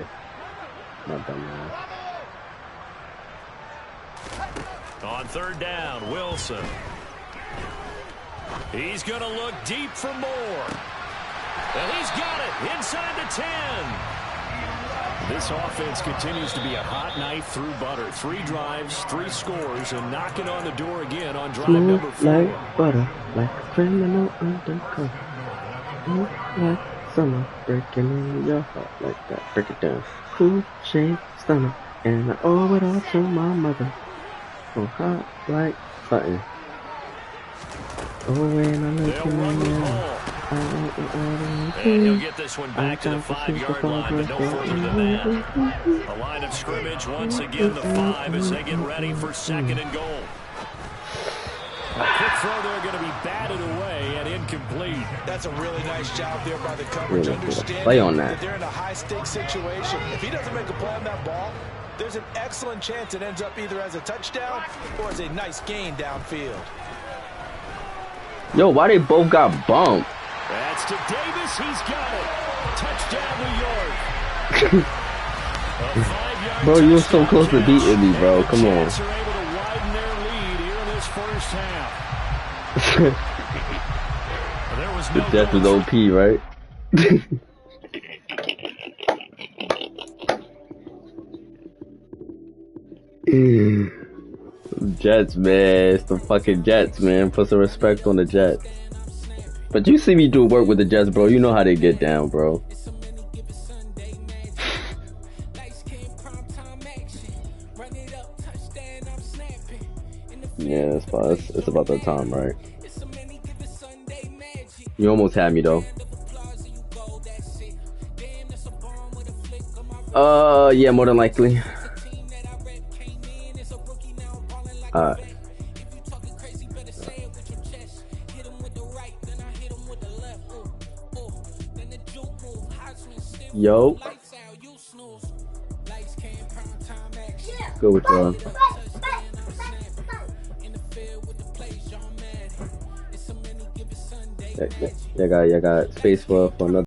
Not dumb man. On 3rd down, Wilson. He's going to look deep for more. And he's got it inside the 10. This offense continues to be a hot knife through butter. 3 drives, 3 scores, and knocking on the door again on drive number 4. Like butter, like a criminal undercover. Smooth like summer, breaking in your heart like that. Break it down. Cool shade stomach, and I owe it all to my mother. So hot like button. Oh, when I look in my eye. And he'll get this one back to the 5-yard line, but no further than that. The line of scrimmage, once again, the 5 as they get ready for 2nd and goal. A quick throw there going to be batted away and incomplete. That's a really nice job there by the coverage, understanding play on that. they're in a high-stakes situation. If he doesn't make a play on that ball, there's an excellent chance it ends up either as a touchdown or as a nice gain downfield. Yo, why they both got bumped? That's to Davis. He's got it. Touchdown, New York. Bro, you were so close to beating me, bro. Come on. The Jets was OP, right? Jets, man. It's the fucking Jets, man. Put some respect on the Jets. But you see me do work with the Jets, bro. You know how they get down, bro. Yeah, it's about that time, right? You almost had me, though. Yeah, more than likely. Alright. Yo. Good with y'all. Yeah, got space for another.